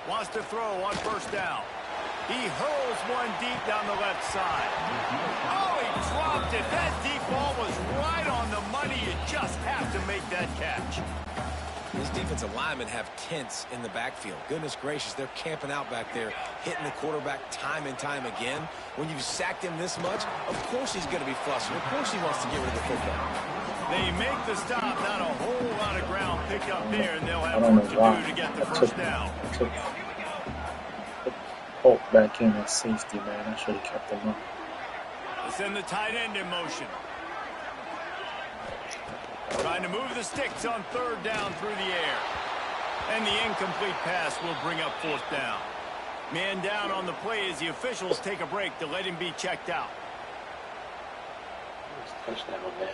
Wants to throw on first down. He hurls one deep down the left side. Oh, he dropped it. That deep ball was right on the money. You just have to make that catch. These defensive linemen have tents in the backfield. Goodness gracious, they're camping out back there, hitting the quarterback time and time again. When you've sacked him this much, of course he's going to be flustered. Of course he wants to get rid of the football. They make the stop, not a whole lot of ground picked up there, and they'll have work to do to get the first down. Holt back in at safety, man. I should have kept him up. They send the tight end in motion. Trying to move the sticks on 3rd down through the air. And the incomplete pass will bring up 4th down. Man down on the play as the officials take a break to let him be checked out. Touchdown, man.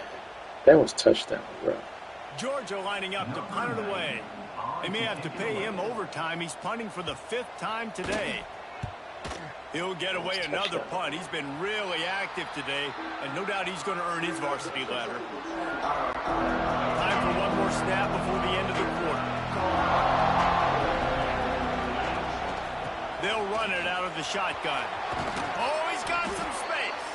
That was touchdown, bro. Georgia lining up to punt it away. They may have to pay him overtime. He's punting for the 5th time today. He'll get away another punt. He's been really active today, and no doubt he's going to earn his varsity ladder. Time for one more snap before the end of the quarter. They'll run it out of the shotgun. Oh, he's got some space.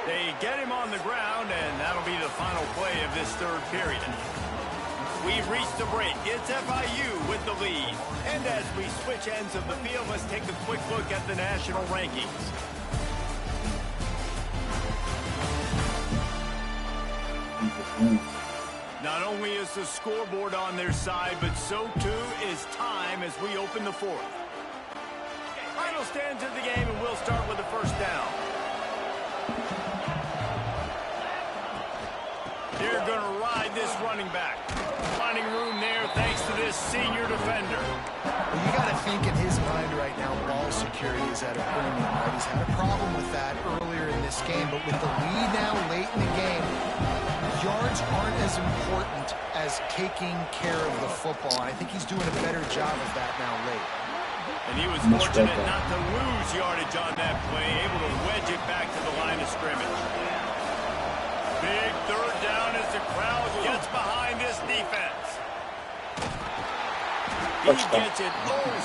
They get him on the ground, and that'll be the final play of this 3rd period. We've reached the break. It's FIU with the lead. And as we switch ends of the field, let's take a quick look at the national rankings. Not only is the scoreboard on their side, but so too is time as we open the fourth. Final stands of the game, and we'll start with the first down. They're going to ride this running back. Finding room there thanks to this senior defender. Well, you got to think in his mind right now, ball security is at a premium, right? He's had a problem with that earlier in this game, but with the lead now late in the game, yards aren't as important as taking care of the football. And I think he's doing a better job of that now late. And he was fortunate not to lose yardage on that play, able to wedge it back to the line of scrimmage. Big third down as the crowd gets behind this defense. He gets it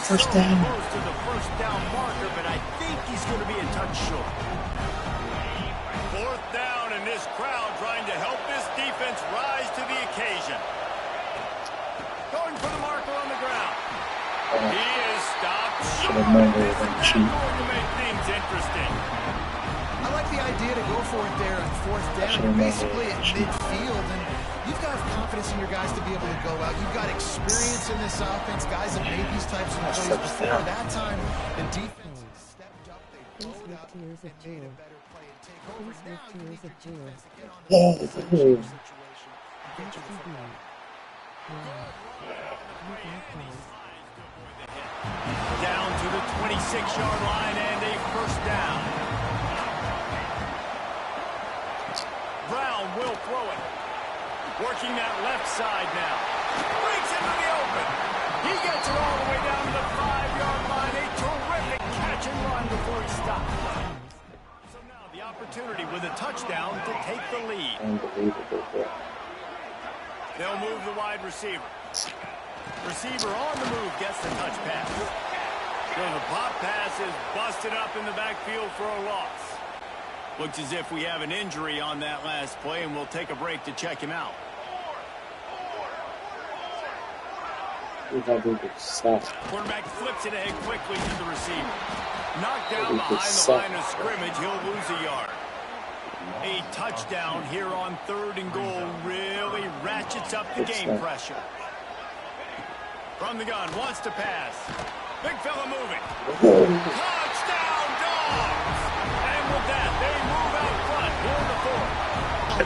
so close to the first down marker, but I think he's going to be a touch short. Fourth down, and this crowd trying to help this defense rise to the occasion. Going for the marker on the ground. He is stopped short. This is not going to make things interesting. I like the idea to go for it there on fourth down. You're basically at midfield, and you've got confidence in your guys to be able to go out. You've got experience in this offense. Guys have made these types of plays before. That time, the defense stepped up. They blowed up and made a better play and take over. Now you need the defense to get on the situation and get to the football. Down to the 26-yard line and a first down. Brown will throw it. Working that left side now. Breaks into the open. He gets it all the way down to the 5-yard line. A terrific catch and run before he stops. So now the opportunity with a touchdown to take the lead. Unbelievable. They'll move the wide receiver. Receiver on the move gets the touch pass. So the pop pass is busted up in the backfield for a loss. Looks as if we have an injury on that last play, and we'll take a break to check him out. Quarterback flips it ahead quickly to the receiver. Knocked down behind the line of scrimmage. He'll lose a yard. A touchdown here on 3rd and goal really ratchets up the game pressure. From the gun, wants to pass. Big fella moving. Touchdown, Dogs! And with that, they move out front here in the fourth.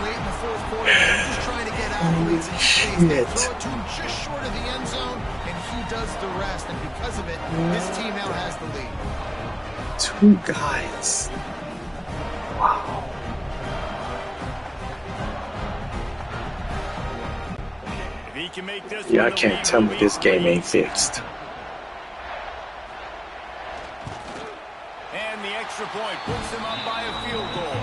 Late in the fourth quarter, they're just trying to get athletes in space. They throw it to him just short of the end zone, and he does the rest. And because of it, his team now has the lead. 2 guys. Wow. If he can make this Yeah, I can't tell me this game ain't fixed. And the extra point puts them up by a field goal.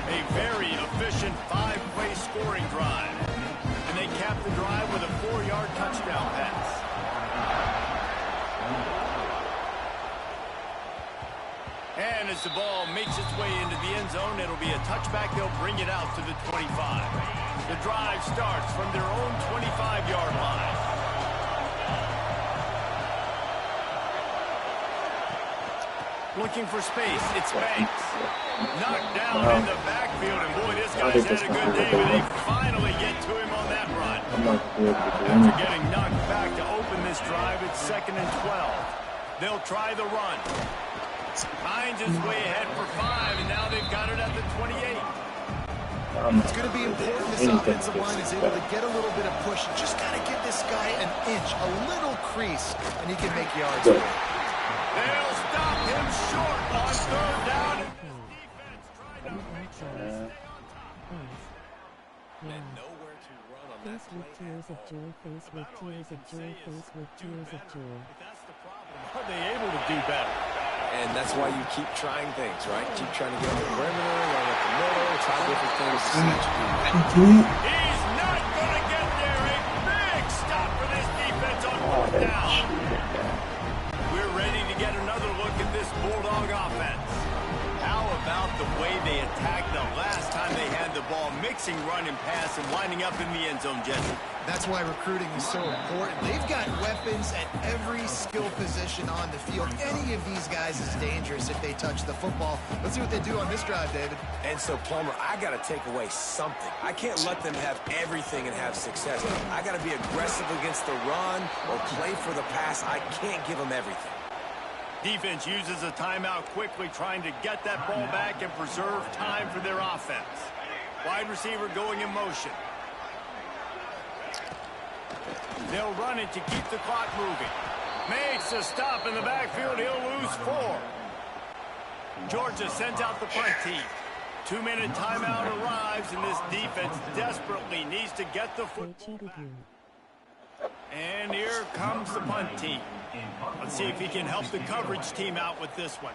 A very efficient 5-play scoring drive. And they cap the drive with a 4-yard touchdown pass. And as the ball makes its way into the end zone, it'll be a touchback. They'll bring it out to the 25. The drive starts from their own 25-yard line. Looking for space, it's Banks. Knocked down in the backfield, and boy, this guy's had a good day, but they finally get to him on that run. After getting knocked back to open this drive, it's 2nd and 12. They'll try the run. Hines is way ahead for 5, and now they've got it at the 28. It's going to be important this offensive line is able to get a little bit of push. Just got to give this guy an inch, a little crease, and he can make yards. They'll stop him short on 3rd down. Defense trying to make sure they stay on top. And nowhere to run on that Face with tears of joy, face with tears of joy, face with tears of joy. But that's the problem. Are they able to do better? And that's why you keep trying things, right? Keep trying to get on the perimeter, run up the middle, try different things to see what you do. He's not going to get there. A big stop for this defense on 4th down. We're ready to get another look at this Bulldog offense. How about the way they attacked the last time they had the ball? Mix mixing run and pass and winding up in the end zone, Jesse. That's why recruiting is so important. They've got weapons at every skill position on the field. Any of these guys is dangerous if they touch the football. Let's see what they do on this drive, David. And so, Plummer, I got to take away something. I can't let them have everything and have success. I got to be aggressive against the run or play for the pass. I can't give them everything. Defense uses a timeout quickly, trying to get that ball back and preserve time for their offense. Wide receiver going in motion. They'll run it to keep the clock moving. Makes a stop in the backfield. He'll lose 4. Georgia sends out the punt team. 2-minute timeout arrives, and this defense desperately needs to get the football back. And here comes the punt team. Let's see if he can help the coverage team out with this one.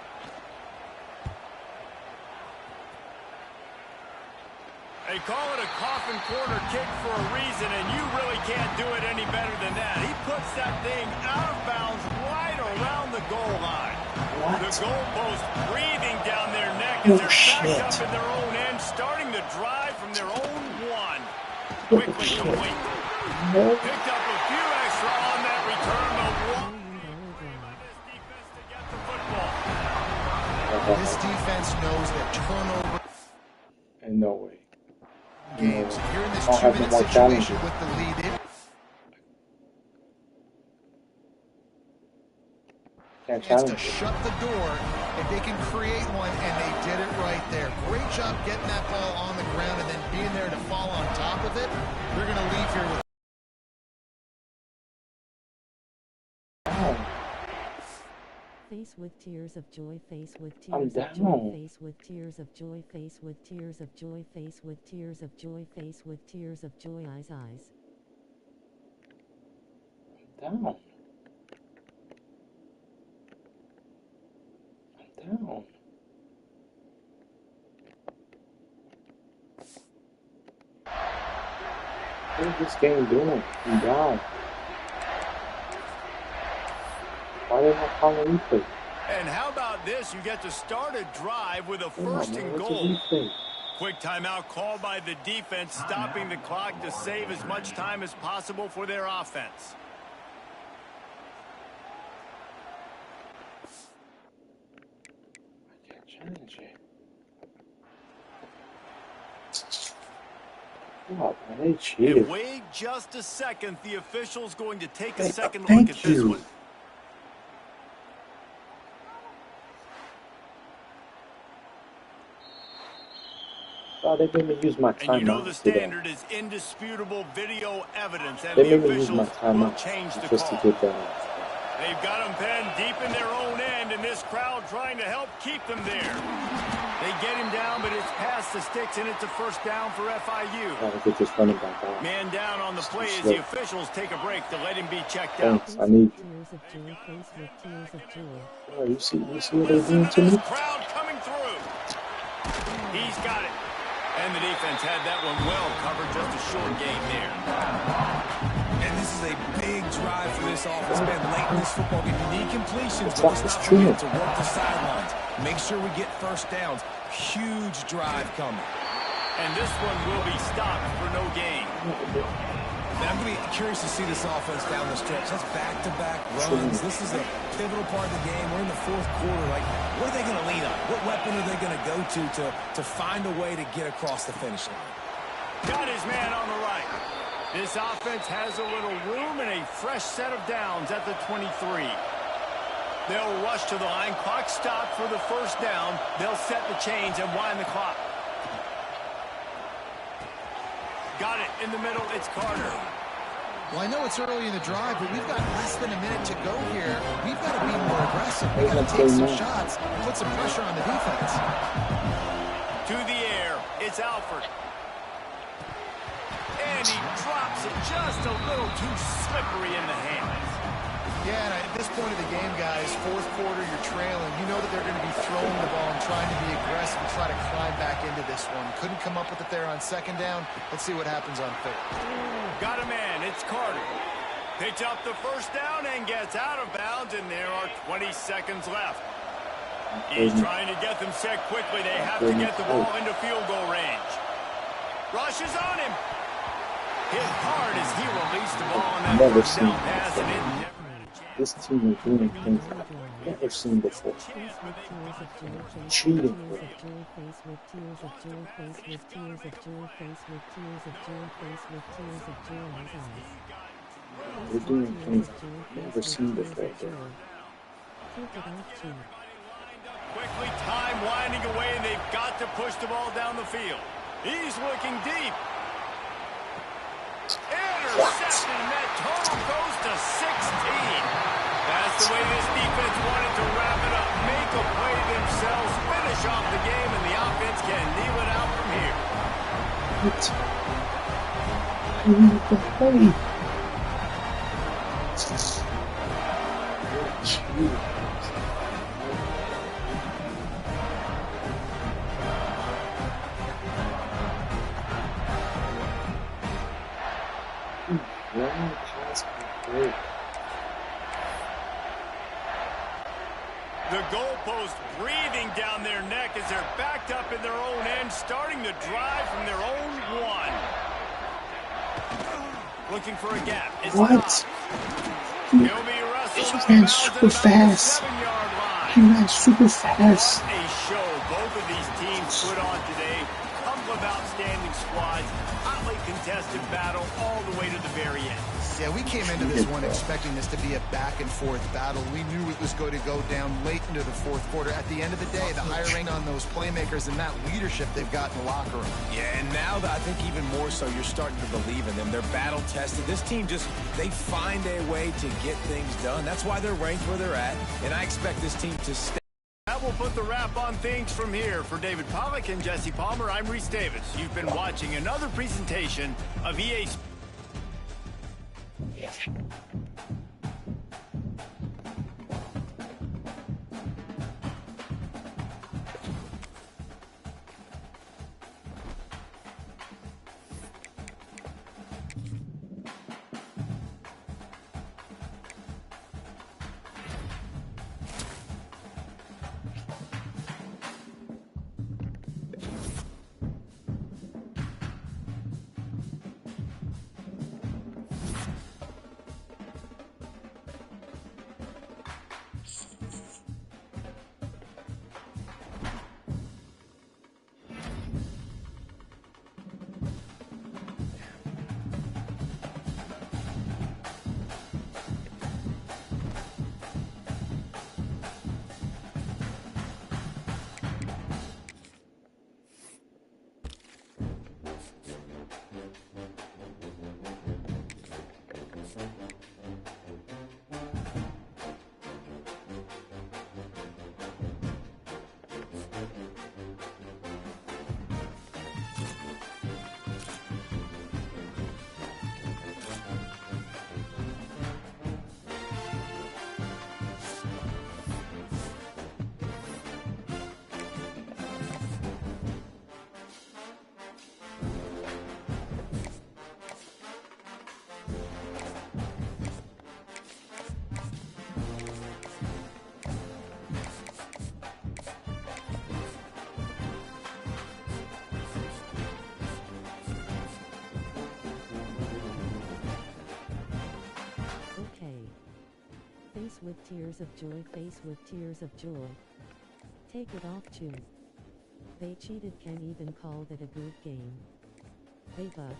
They call it a coffin corner kick for a reason, and you really can't do it any better than that. He puts that thing out of bounds right around the goal line. What? The goalpost breathing down their neck as they're backed up in their own end, starting the drive from their own 1. Quickly complete. Picked up a few extra on that return, but one by this defense to get the football. This defense knows that turnover. And no way. Games. You're in this 2-minute situation with the lead. Chance to shut the door if they can create one, and they did it right there. Great job getting that ball on the ground and then being there to fall on top of it. They're going to leave here with. Face with tears of joy, face with tears of joy, face with tears of joy, face with tears of joy, face with tears of joy, face with tears of joy, eyes. I'm down. What is this game doing? I'm down. Why did I call a replay? And how about this? You get to start a drive with a first and goal. Quick timeout called by the defense, stopping the clock to save as much time as possible for their offense. I can't change it. Oh, man, they cheated. Wait just a second. The official's going to take a second look at this one. Oh, they made me use my timeout. And you know the standard is indisputable video evidence, and they the made me use my officials timeout will change the just call. to get that. They've got them penned deep in their own end, and this crowd trying to help keep them there. They get him down, but it's past the sticks, and it's a first down for FIU. Gotta get this running back out. Man down on the play as the officials take a break to let him be checked out. Thanks, I need you. Tears of joy, face with tears of joy. Oh, you see what they're doing to me? Crowd coming through. He's got it. And the defense had that one well covered, just a short game there. And this is a big drive for this offense. Man, late in this football game, you need completions, but That's let's not true. forget to work the sidelines. Make sure we get first downs. Huge drive coming. And this one will be stopped for no gain. Now, I'm going to be curious to see this offense down the stretch. That's back-to-back runs. This is a pivotal part of the game. We're in the fourth quarter. Like, what are they going to lean on? What weapon are they going to go to find a way to get across the finish line? Got his man on the right. This offense has a little room and a fresh set of downs at the 23. They'll rush to the line. Clock stopped for the first down. They'll set the chains and wind the clock. Got it in the middle. It's Carter. Well, I know it's early in the drive, but we've got less than a minute to go here. We've got to be more aggressive. We've got to take some shots and put some pressure on the defense. To the air. It's Alford. And he drops it just a little too slippery in the hands. Yeah, and at this point of the game, guys, fourth quarter, you're trailing. You know that they're going to be throwing the ball and trying to be aggressive and try to climb back into this one. Couldn't come up with it there on second down. Let's see what happens on third. Got a man. It's Carter. Picks up the first down and gets out of bounds, and there are 20 seconds left. He's trying to get them set quickly. They have to get the ball into field goal range. Rushes on him. Hit hard as he released the ball on that Never first seen down that pass, and it before. never had a chance. This team is doing things I've never seen before. Face with tears of joy, face Cheating. with tears of joy, face with tears of joy, face with tears of joy, face with tears of joy, face with tears of joy in his eyes. They're doing things I've never seen before. Take it off too. Quickly time winding away, and they've got to push the ball down the field. He's looking deep. Intercepted, and that total goes to 16. That's the way this defense wanted to wrap it up. Make a play themselves, finish off the game, and the offense can kneel it out from here. What? I need the play. Long pass break. The goalpost breathing down their neck as they're backed up in their own end, starting to drive from their own one. Looking for a gap. It's What? not. He'll be wrestled He out of ran bounds super at about the fast. 7-yard line. He ran super fast. A show both of these teams put on today. Couple of outstanding squads. Hotly contested battle all the way to the very end. Yeah, we came into this one expecting this to be a back-and-forth battle. We knew it was going to go down late into the fourth quarter. At the end of the day, the higher rank on those playmakers and that leadership they've got in the locker room. Yeah, and now I think even more so, you're starting to believe in them. They're battle-tested. This team they find a way to get things done. That's why they're ranked where they're at, and I expect this team to stay. That will put the wrap on things from here. For David Pollack and Jesse Palmer, I'm Reese Davis. You've been watching another presentation of EA Sports. Face with tears of joy, face with tears of joy. Take it off too. They cheated, can't even call that a good game. They bugged.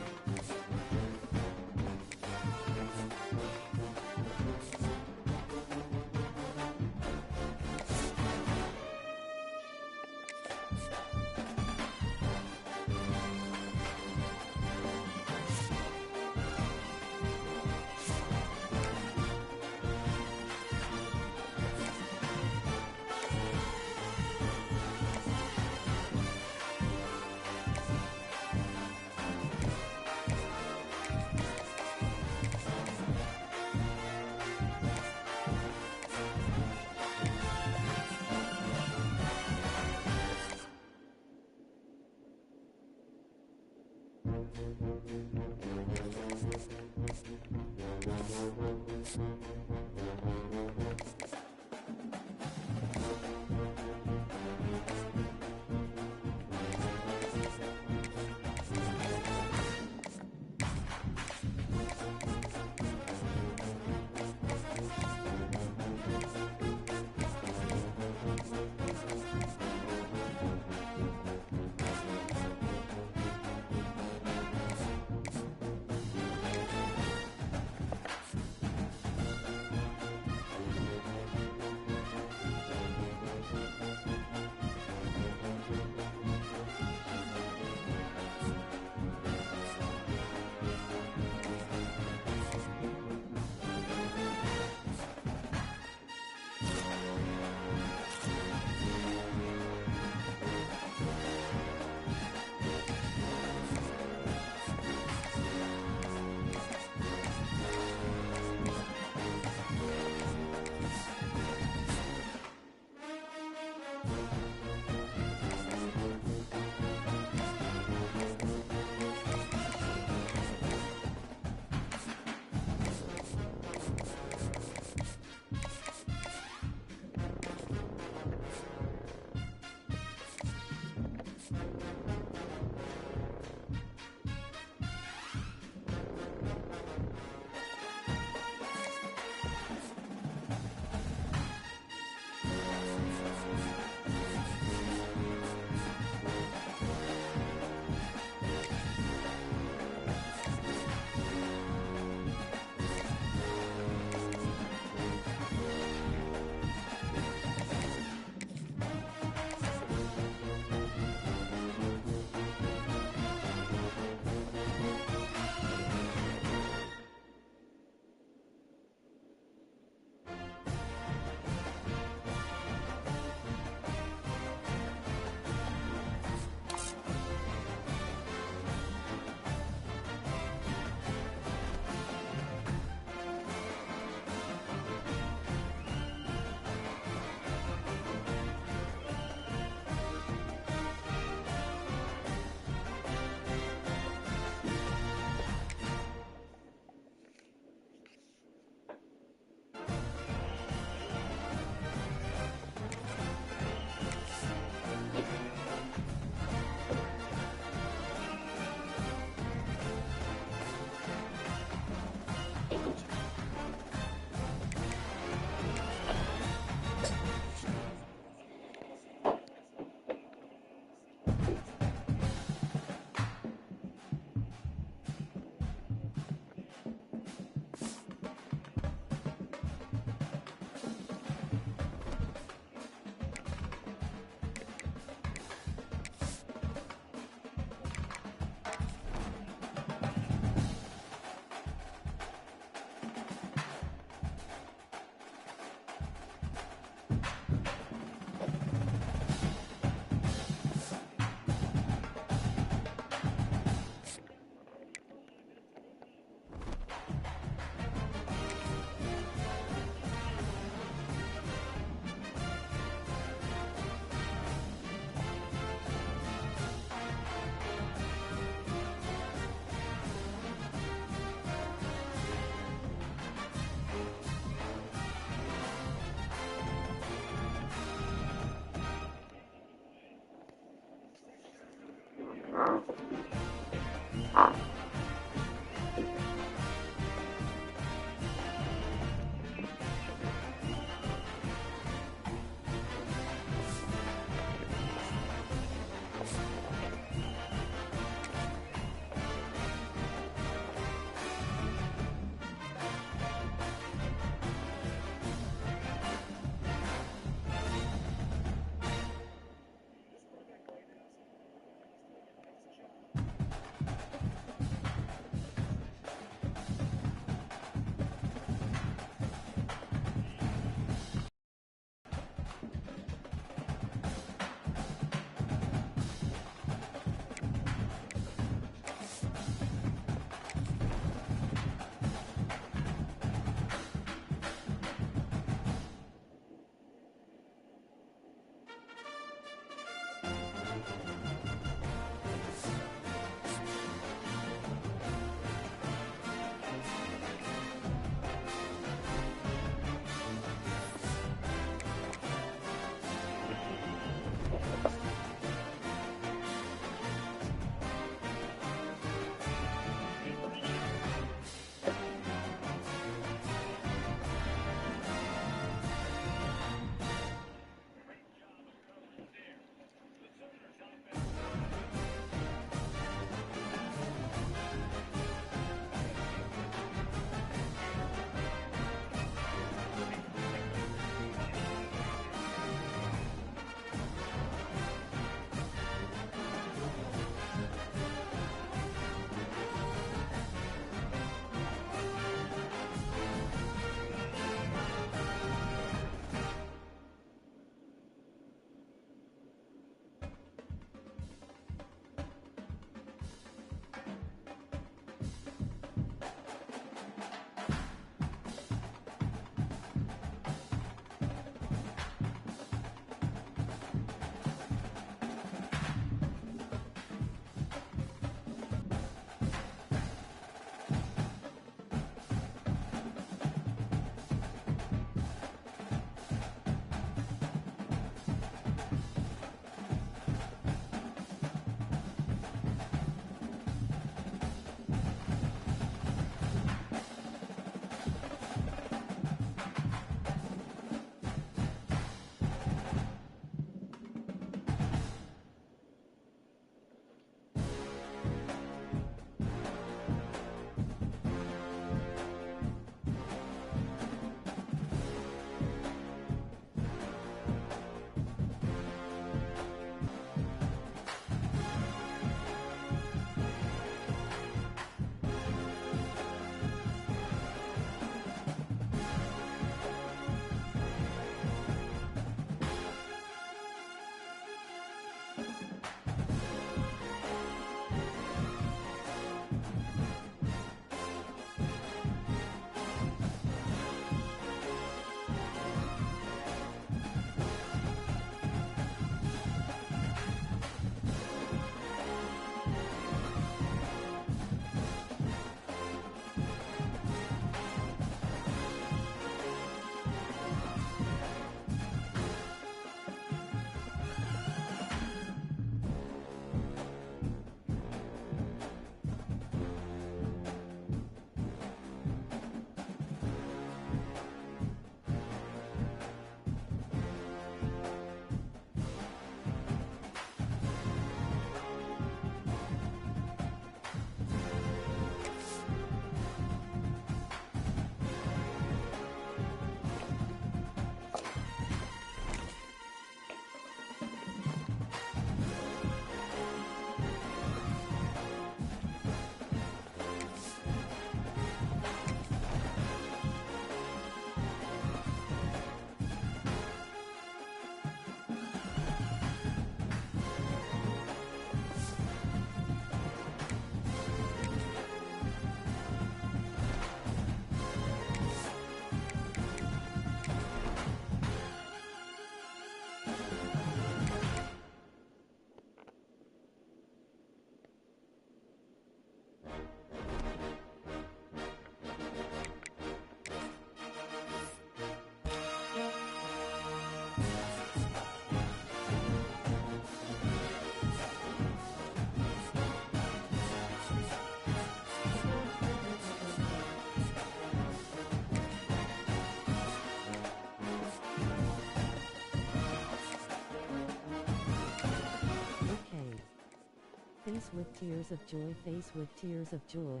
Face with tears of joy, face with tears of joy.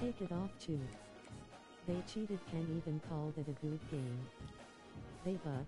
Take it off too. They cheated, can't even call it a good game. They bucked.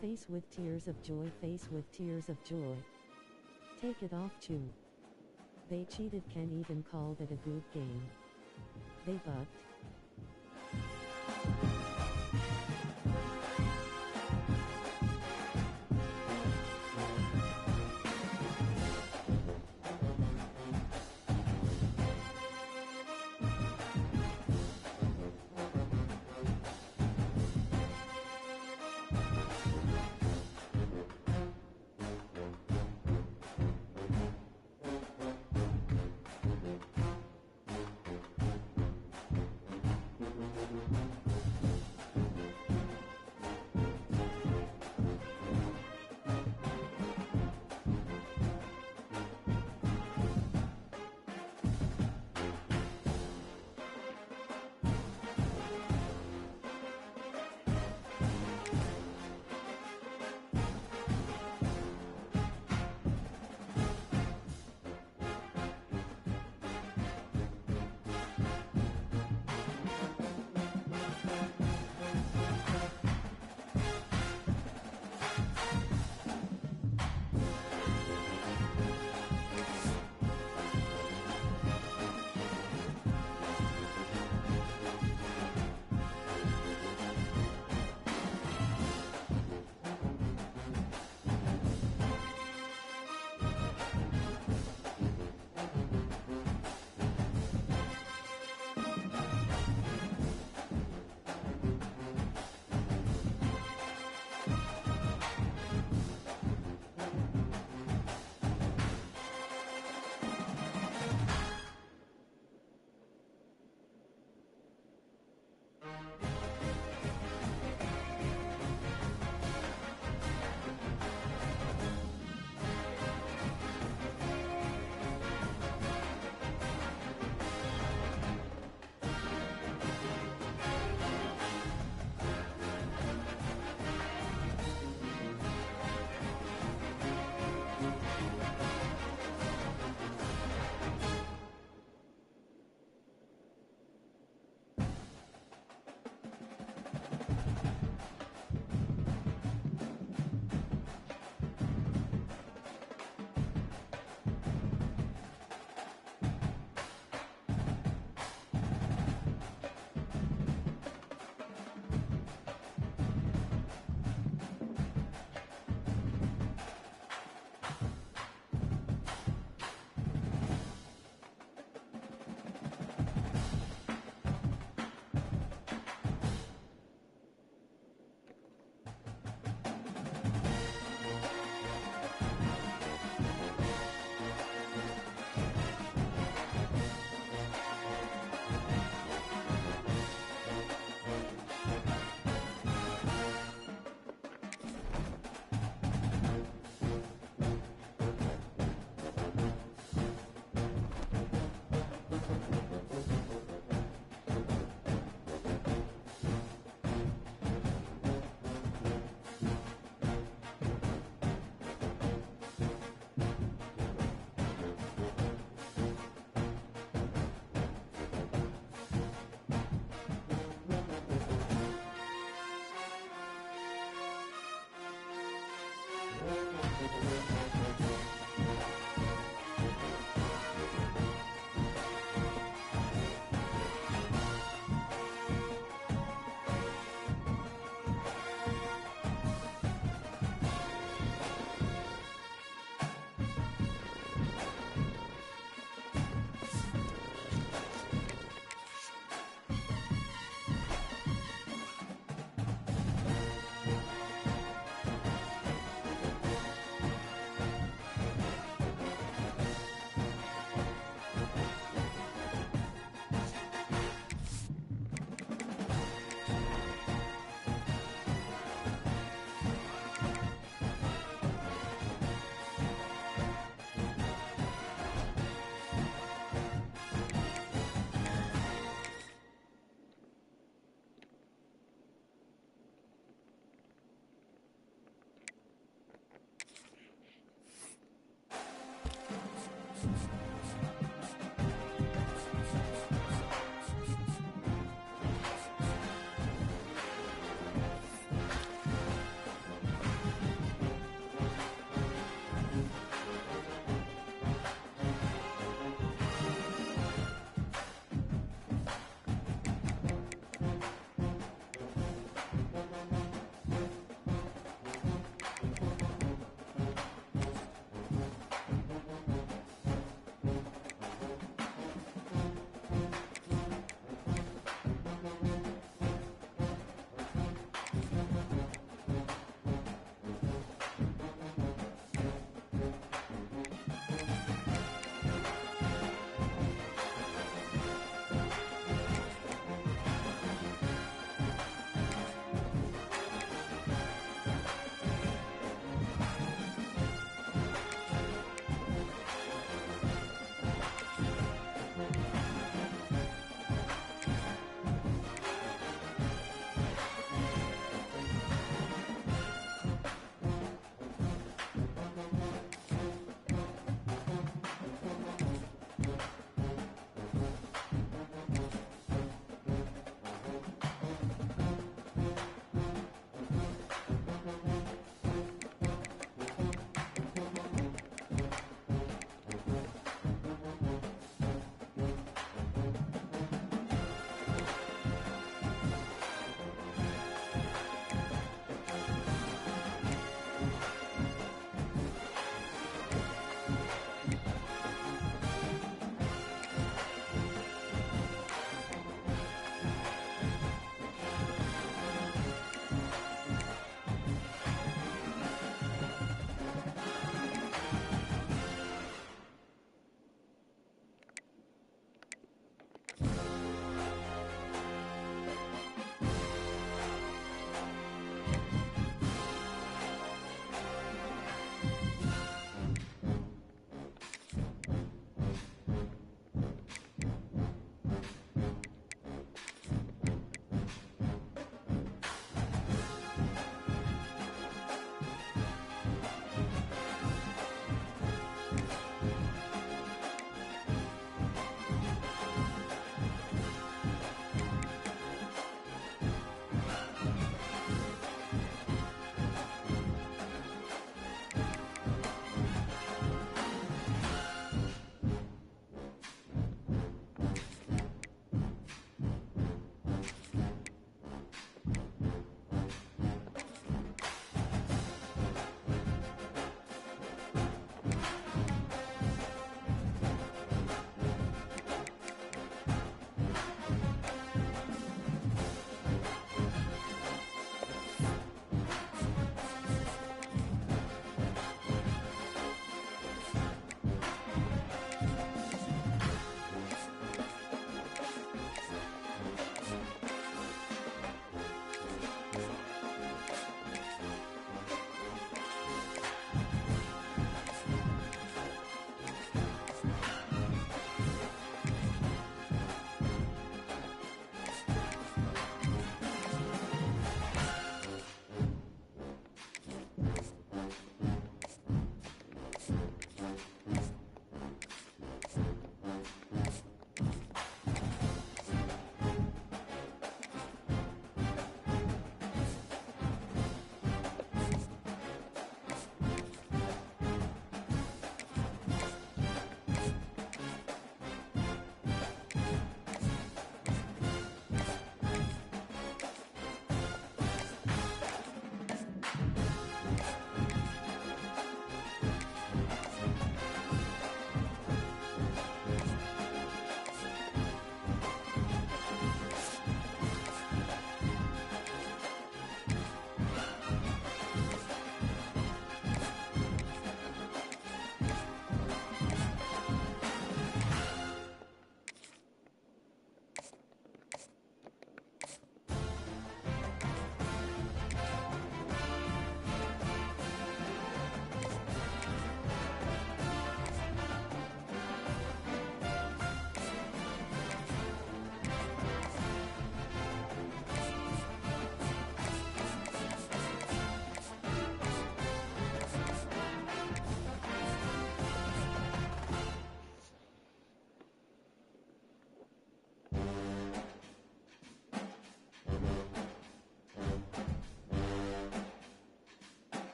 Face with tears of joy, face with tears of joy. Take it off too. They cheated, can't even call that a good game. They bucked.